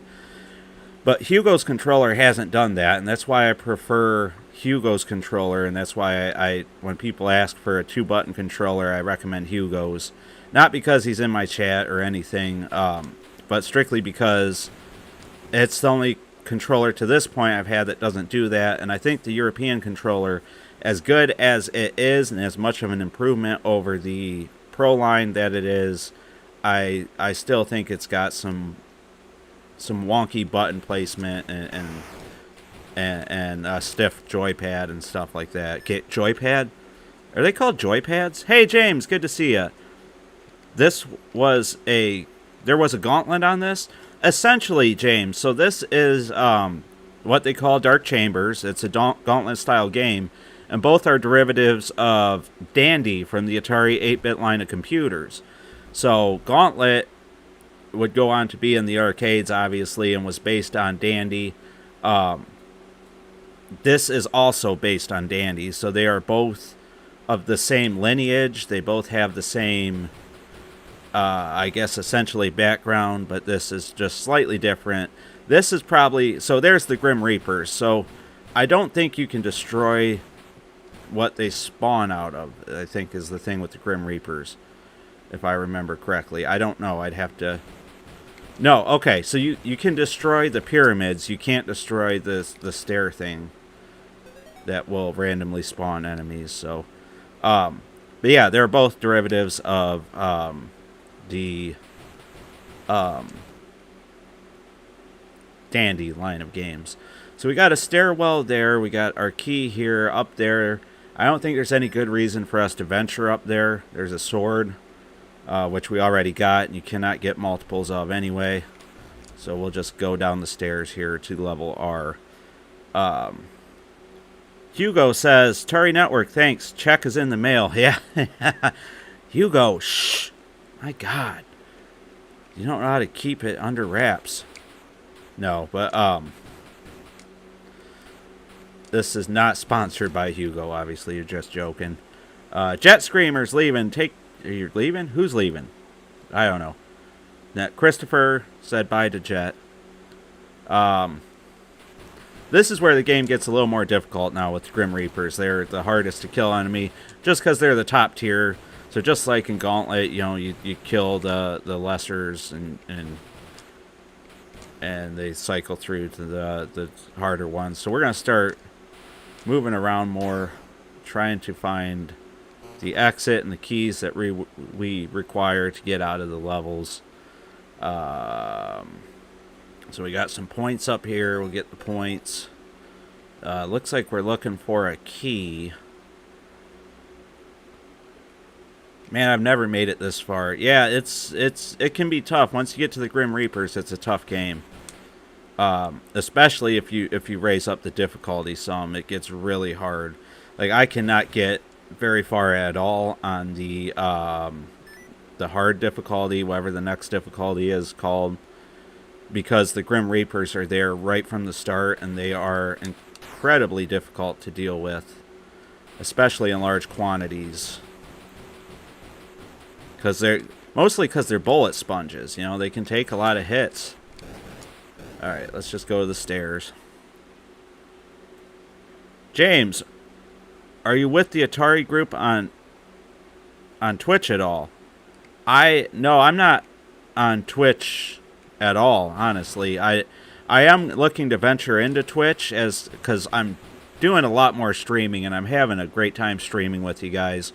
But Hugo's controller hasn't done that, and that's why I prefer Hugo's controller, and that's why I when people ask for a 2-button controller, I recommend Hugo's. Not because he's in my chat or anything, but strictly because it's the only controller to this point I've had that doesn't do that, and I think the European controller, as good as it is and as much of an improvement over the Pro line that it is, I still think it's got some wonky button placement and a stiff joypad and stuff like that. Get joypad? Are they called joypads? Hey James, good to see you. There was a Gauntlet on this. Essentially, James, so this is what they call Dark Chambers. It's a Gauntlet style game, and both are derivatives of Dandy from the Atari 8-bit line of computers. So Gauntlet would go on to be in the arcades, obviously, and was based on Dandy. This is also based on Dandy, so they are both of the same lineage. They both have the same, I guess, essentially background, but this is just slightly different. This is probably... So there's the Grim Reapers. So I don't think you can destroy what they spawn out of, I think is the thing with the Grim Reapers, if I remember correctly. I don't know. I'd have to... No, okay, so you can destroy the pyramids. You can't destroy the stair thing that will randomly spawn enemies. So, but yeah, they're both derivatives of the Dandy line of games. So we got a stairwell there. We got our key here, up there. I don't think there's any good reason for us to venture up there. There's a sword, which we already got, and you cannot get multiples of anyway. So we'll just go down the stairs here to level R. Hugo says, Atari Network, thanks. Check is in the mail. Yeah. Hugo, shh. My God. You don't know how to keep it under wraps. No, but this is not sponsored by Hugo, obviously. You're just joking. Jet Screamer's leaving. Are you leaving? Who's leaving? I don't know. That Christopher said bye to Jet. This is where the game gets a little more difficult now with Grim Reapers. They're the hardest to kill enemy just because they're the top tier. So just like in Gauntlet, you know, you kill the lessers and they cycle through to the harder ones. So we're going to start moving around more, trying to find the exit and the keys that we require to get out of the levels. So we got some points up here. We'll get the points. Looks like we're looking for a key. Man, I've never made it this far. Yeah, it can be tough. Once you get to the Grim Reapers, it's a tough game. Especially if you raise up the difficulty some, it gets really hard. Like I cannot get very far at all on the hard difficulty, whatever the next difficulty is called, because the Grim Reapers are there right from the start, and they are incredibly difficult to deal with, especially in large quantities. Mostly because they're bullet sponges, you know, they can take a lot of hits. Alright, let's just go to the stairs. James, are you with the Atari group on Twitch at all? No, I'm not on Twitch at all, honestly. I am looking to venture into Twitch because I'm doing a lot more streaming, and I'm having a great time streaming with you guys.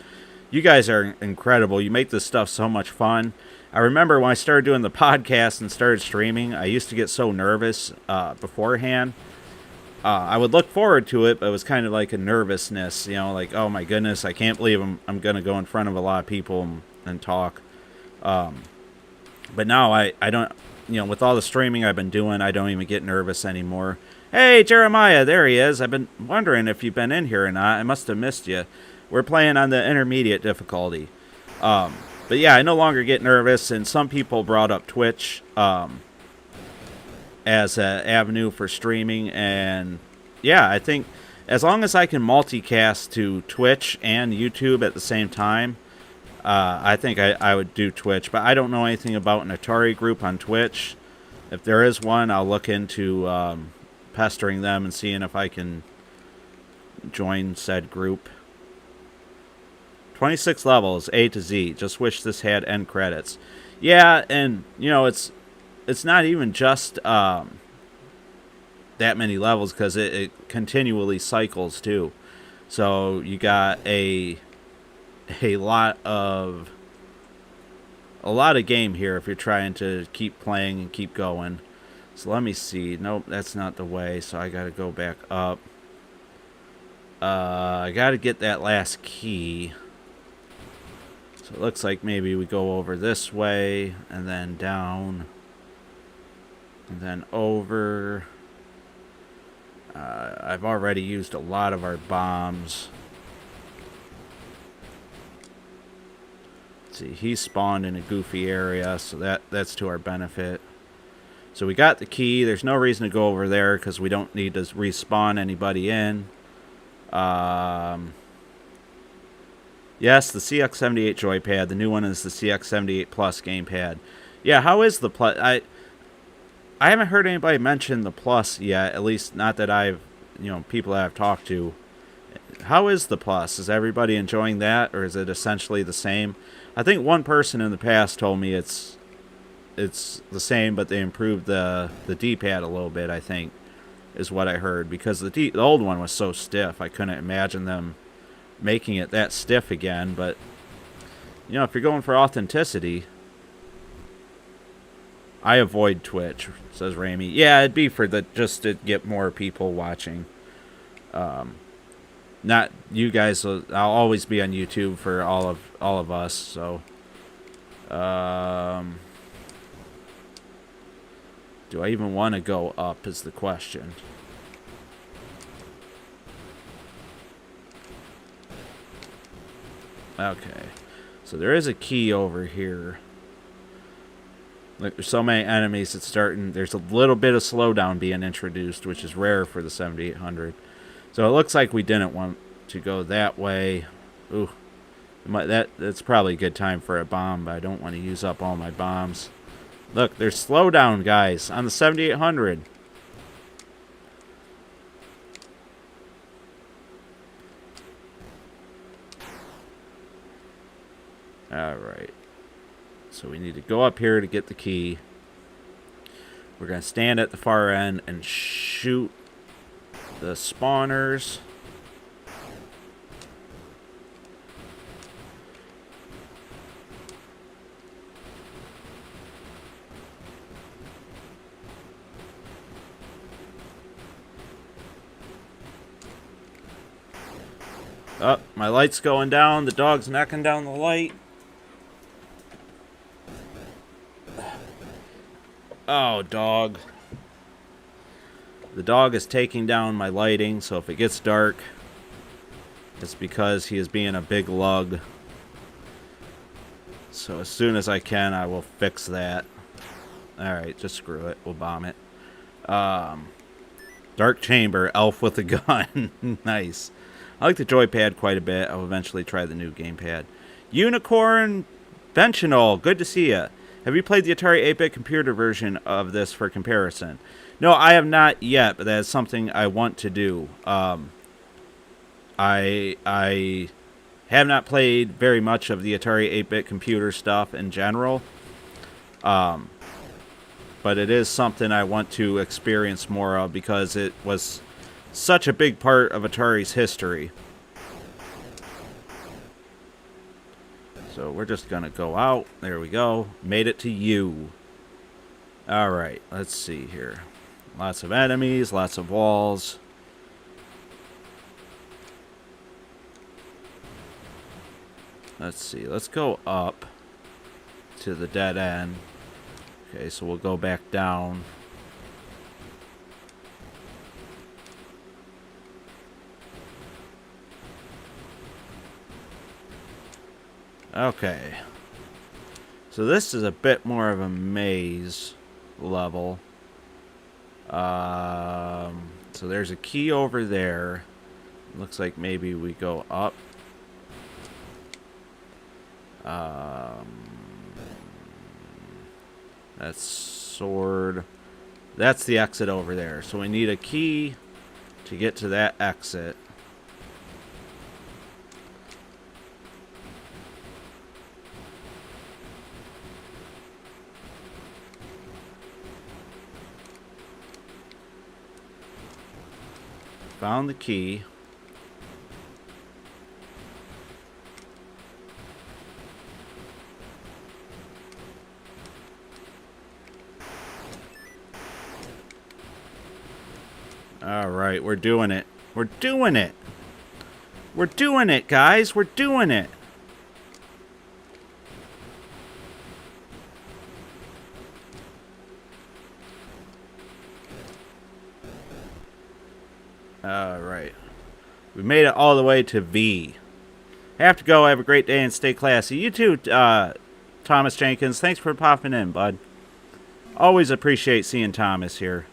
You guys are incredible. You make this stuff so much fun. I remember when I started doing the podcast and started streaming, I used to get so nervous beforehand. I would look forward to it, but it was kind of like a nervousness, you know, like, oh my goodness, I can't believe I'm going to go in front of a lot of people and talk. But now I don't, with all the streaming I've been doing, I don't even get nervous anymore. Hey, Jeremiah, there he is. I've been wondering if you've been in here or not. I must have missed you. We're playing on the intermediate difficulty. But yeah, I no longer get nervous, and some people brought up Twitch as an avenue for streaming, and yeah, I think as long as I can multicast to Twitch and YouTube at the same time, I think I would do Twitch. But I don't know anything about an Atari group on Twitch. If there is one, I'll look into pestering them and seeing if I can join said group. 26 levels, A to Z. Just wish this had end credits. Yeah, and it's not even just that many levels, because it continually cycles too. So you got a lot of game here if you're trying to keep playing and keep going. So let me see. Nope, that's not the way. So I got to go back up. I got to get that last key. So it looks like maybe we go over this way and then down and then over. I've already used a lot of our bombs. Let's see, he spawned in a goofy area, so that's to our benefit. So we got the key. There's no reason to go over there because we don't need to respawn anybody in. Yes, the CX78 joypad. The new one is the CX78 Plus gamepad. Yeah, how is the Plus? I haven't heard anybody mention the Plus yet, at least not that I've, people that I've talked to. How is the Plus? Is everybody enjoying that, or is it essentially the same? I think one person in the past told me it's the same, but they improved the D-pad a little bit, I think, is what I heard. Because the old one was so stiff, I couldn't imagine them making it that stiff again. But, if you're going for authenticity, I avoid Twitch, says Ramy. Yeah, it'd be for just to get more people watching. Not you guys. I'll always be on YouTube for all of us. So, do I even want to go up? Is the question. Okay, so there is a key over here. Like, there's so many enemies, it's starting. There's a little bit of slowdown being introduced, which is rare for the 7800. So it looks like we didn't want to go that way. Ooh, that's probably a good time for a bomb, but I don't want to use up all my bombs. Look, there's slowdown, guys, on the 7800. Alright. So we need to go up here to get the key. We're going to stand at the far end and shoot the spawners. Oh, my light's going down. The dog's knocking down the light. Oh, dog. The dog is taking down my lighting, so if it gets dark, it's because he is being a big lug. So as soon as I can, I will fix that. Alright, just screw it. We'll bomb it. Dark Chamber, elf with a gun. Nice. I like the joypad quite a bit. I'll eventually try the new gamepad. Unicorn Benchional, good to see ya. Have you played the Atari 8-bit computer version of this for comparison? No, I have not yet, but that is something I want to do. I have not played very much of the Atari 8-bit computer stuff in general. But it is something I want to experience more of because it was such a big part of Atari's history. So we're just going to go out. There we go. Made it to you. Alright, let's see here. Lots of enemies, lots of walls. Let's see. Let's go up to the dead end. Okay, so we'll go back down. Okay. So this is a bit more of a maze level. So there's a key over there. Looks like maybe we go up. That's sword. That's the exit over there. So we need a key to get to that exit. Found the key. All right, we're doing it. We're doing it. We're doing it, guys. We're doing it. All right. We made it all the way to V. Have to go. Have a great day and stay classy. You too, Thomas Jenkins. Thanks for popping in, bud. Always appreciate seeing Thomas here.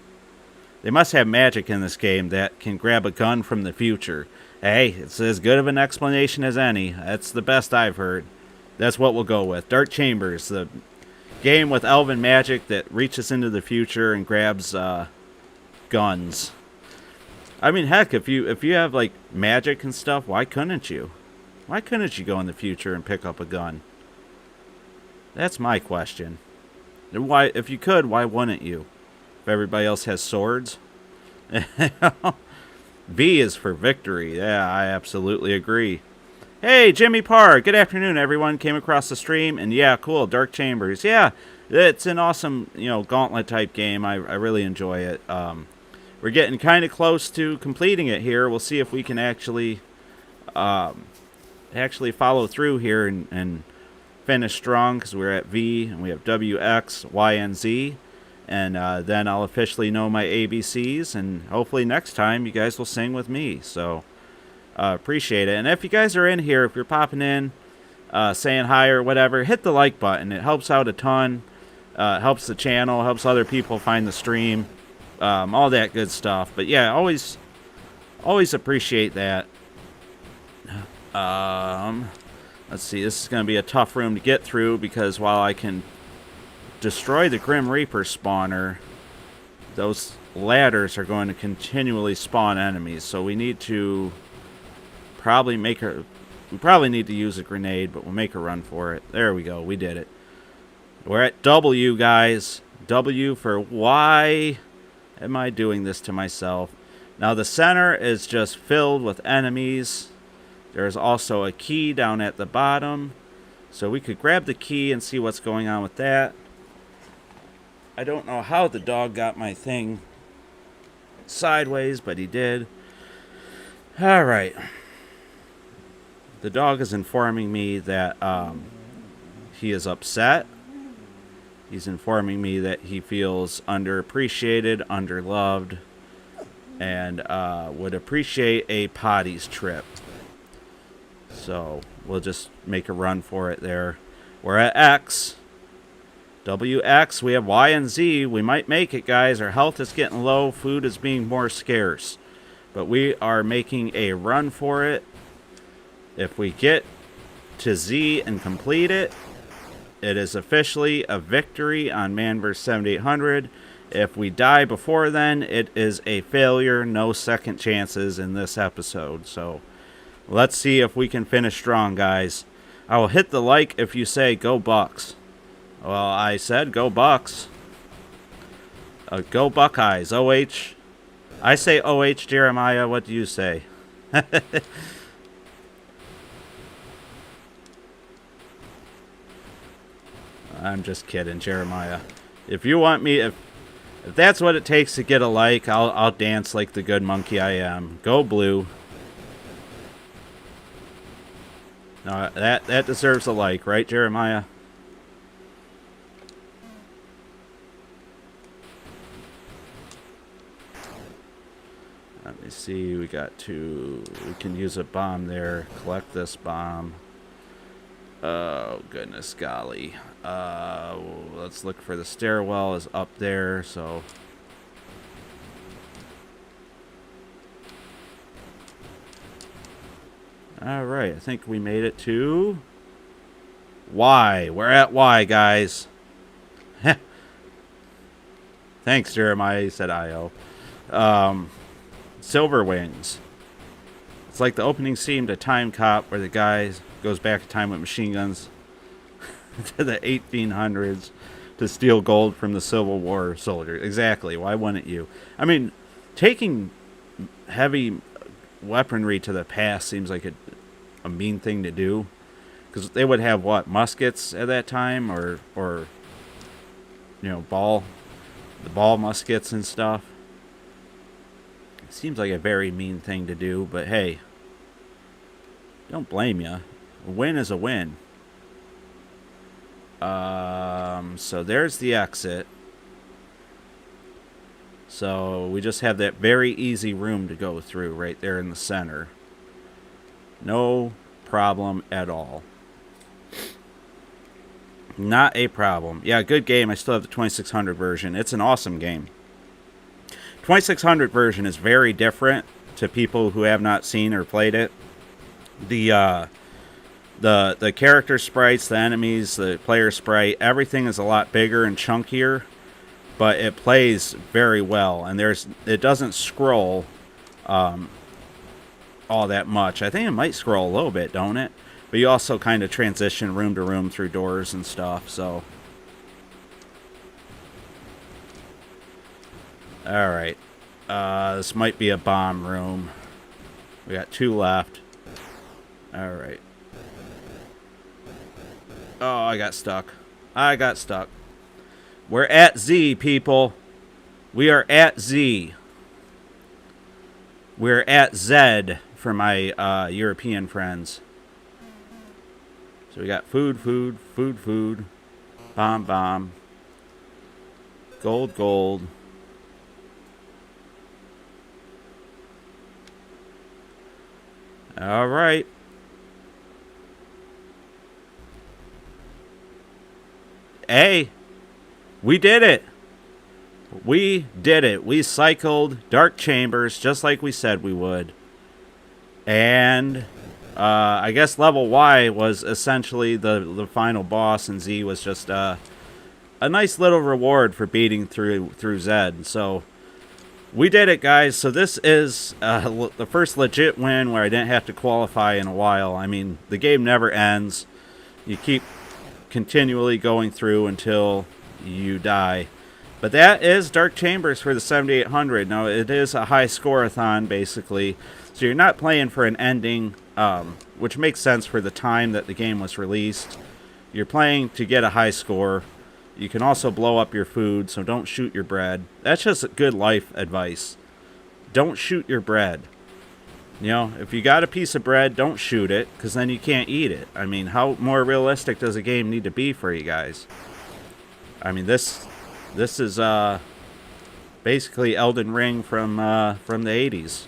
They must have magic in this game that can grab a gun from the future. Hey, it's as good of an explanation as any. That's the best I've heard. That's what we'll go with. Dark Chambers, the game with elven magic that reaches into the future and grabs guns. I mean, heck, if you have like magic and stuff, why couldn't you? Why couldn't you go in the future and pick up a gun? That's my question. Why, if you could, why wouldn't you? If everybody else has swords. V is for victory. Yeah, I absolutely agree. Hey, Jimmy Parr. Good afternoon, everyone. Came across the stream, and yeah, cool. Dark Chambers. Yeah, it's an awesome, Gauntlet type game. I really enjoy it. We're getting kind of close to completing it here. We'll see if we can actually follow through here and finish strong, because we're at V and we have W, X, Y, and Z. And then I'll officially know my ABCs, and hopefully next time you guys will sing with me. So appreciate it. And if you guys are in here, if you're popping in, saying hi or whatever, hit the like button. It helps out a ton. It helps the channel, helps other people find the stream, all that good stuff. But yeah, always appreciate that. Let's see, this is going to be a tough room to get through, because while I can destroy the Grim Reaper spawner, those ladders are going to continually spawn enemies. So we need to probably we probably need to use a grenade, but we'll make a run for it. There we go. We did it. We're at W, guys. W for why am I doing this to myself? Now the center is just filled with enemies. There's also a key down at the bottom. So we could grab the key and see what's going on with that. I don't know how the dog got my thing sideways, but he did. All right. The dog is informing me that he is upset. He's informing me that he feels underappreciated, underloved, and would appreciate a potties trip. So we'll just make a run for it there. We're at X. WX, we have Y and Z. We might make it, guys. Our health is getting low. Food is being more scarce. But we are making a run for it. If we get to Z and complete it, it is officially a victory on Man vs. 7800. If we die before then, it is a failure. No second chances in this episode. So let's see if we can finish strong, guys. I will hit the like if you say go Bucks. Well, I said go Bucks. Go Buckeyes. OH. I say OH, Jeremiah. What do you say? I'm just kidding, Jeremiah. If you want me, if that's what it takes to get a like, I'll dance like the good monkey I am. Go Blue. No, that deserves a like, right, Jeremiah? Let me see. We can use a bomb there. Collect this bomb. Oh, goodness golly. Let's look for the stairwell is up there, so... Alright, I think we made it to... Y. We're at Y, guys. Thanks, Jeremiah, said I.O. Silver Wings. It's like the opening scene to Time Cop where the guy goes back in time with machine guns to the 1800s to steal gold from the Civil War soldiers. Exactly. Why wouldn't you? I mean, taking heavy weaponry to the past seems like a mean thing to do. Because they would have, what, muskets at that time? Or you know, the ball muskets and stuff. It seems like a very mean thing to do, but hey, don't blame you. A win is a win. So there's the exit. So we just have that very easy room to go through right there in the center. No problem at all. Not a problem. Yeah, good game. I still have the 2600 version. It's an awesome game. 2600 version is very different to people who have not seen or played it. The character sprites, the enemies, the player sprite, everything is a lot bigger and chunkier, but it plays very well, and it doesn't scroll all that much. I think it might scroll a little bit, don't it? But you also kind of transition room to room through doors and stuff, so. Alright. This might be a bomb room. We got 2 left. Alright. Oh, I got stuck. We're at Z, people. We are at Z. We're at Z for my European friends. So we got food. Bomb. Gold. All right. Hey, we did it. We cycled Dark Chambers just like we said we would. And I guess level Y was essentially the final boss, and Z was just a nice little reward for beating through Z. So we did it, guys. So this is the first legit win where I didn't have to qualify in a while. I mean, the game never ends. You keep continually going through until you die. But that is Dark Chambers for the 7800. Now, it is a high score-a-thon, basically. So you're not playing for an ending, which makes sense for the time that the game was released. You're playing to get a high score. You can also blow up your food, so don't shoot your bread. That's just good life advice. Don't shoot your bread. You know, if you got a piece of bread, don't shoot it, because then you can't eat it. I mean, how more realistic does a game need to be for you guys? I mean, this is basically Elden Ring from the 80s.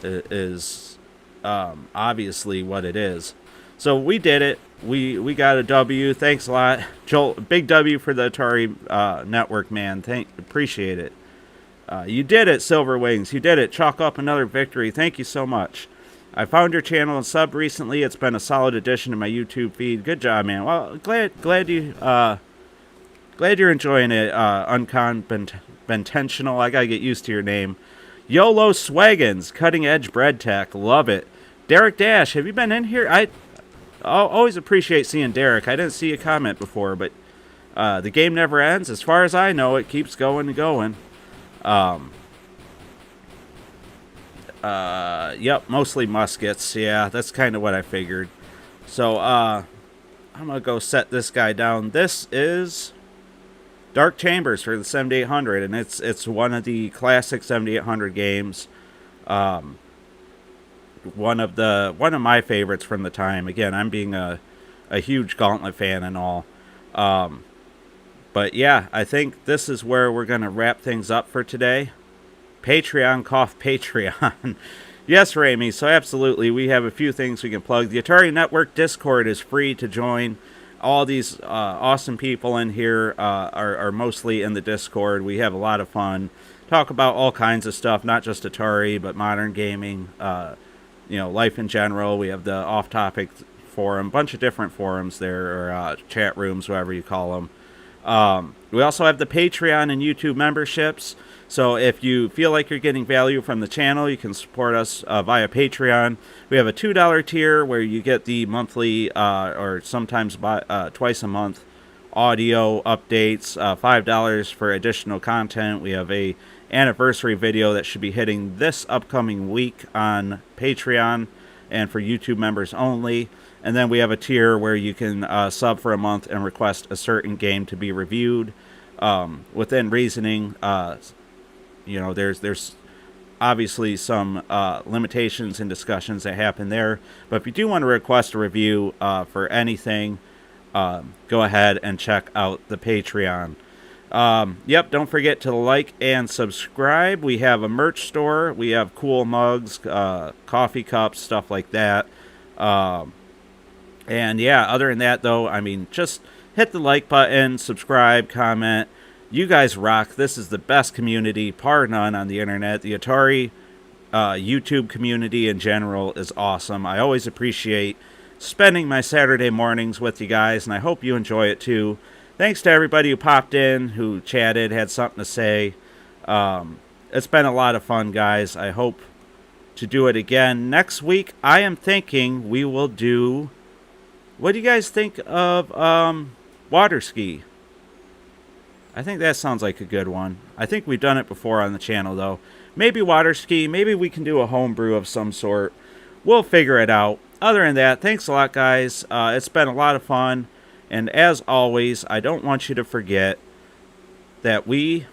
It is obviously what it is. So we did it. We got a W. Thanks a lot, Joel. Big W for the Atari network, man. Appreciate it. You did it, Silver Wings. You did it. Chalk up another victory. Thank you so much. I found your channel and sub recently. It's been a solid addition to my YouTube feed. Good job, man. Well, glad you're enjoying it. Unconventional. I gotta get used to your name. YOLO Swaggins, cutting edge bread tech. Love it. Derek Dash, have you been in here? I always appreciate seeing Derek. I didn't see a comment before, but the game never ends. As far as I know, it keeps going and going. Yep, mostly muskets. Yeah, that's kind of what I figured. So, I'm gonna go set this guy down. This is Dark Chambers for the 7800, and it's one of the classic 7800 games. One of my favorites from the time. Again, I'm being a huge Gauntlet fan and all. But yeah, I think this is where we're gonna wrap things up for today. Patreon, cough Patreon. Yes, Ramey, so absolutely, we have a few things we can plug. The Atari Network Discord is free to join. All these awesome people in here are mostly in the Discord. We have a lot of fun. Talk about all kinds of stuff, not just Atari, but modern gaming, life in general. We have the off-topic forum, bunch of different forums there, or chat rooms, whatever you call them. We also have the Patreon and YouTube memberships. So if you feel like you're getting value from the channel, you can support us via Patreon. We have a $2 tier where you get the monthly or sometimes twice a month audio updates, $5 for additional content. We have a anniversary video that should be hitting this upcoming week on Patreon and for YouTube members only. And then we have a tier where you can sub for a month and request a certain game to be reviewed within reasoning. There's obviously some limitations and discussions that happen there. But if you do want to request a review for anything, go ahead and check out the Patreon. Don't forget to like and subscribe. We have a merch store. We have cool mugs, coffee cups, stuff like that. Other than that, though, just hit the like button, subscribe, comment. You guys rock. This is the best community, par none, on the internet. The Atari YouTube community in general is awesome. I always appreciate spending my Saturday mornings with you guys, and I hope you enjoy it too. Thanks to everybody who popped in, who chatted, had something to say. It's been a lot of fun, guys. I hope to do it again. Next week, I am thinking we will do... What do you guys think of water ski? I think that sounds like a good one. I think we've done it before on the channel, though. Maybe water ski. Maybe we can do a homebrew of some sort. We'll figure it out. Other than that, thanks a lot, guys. It's been a lot of fun. And as always, I don't want you to forget that we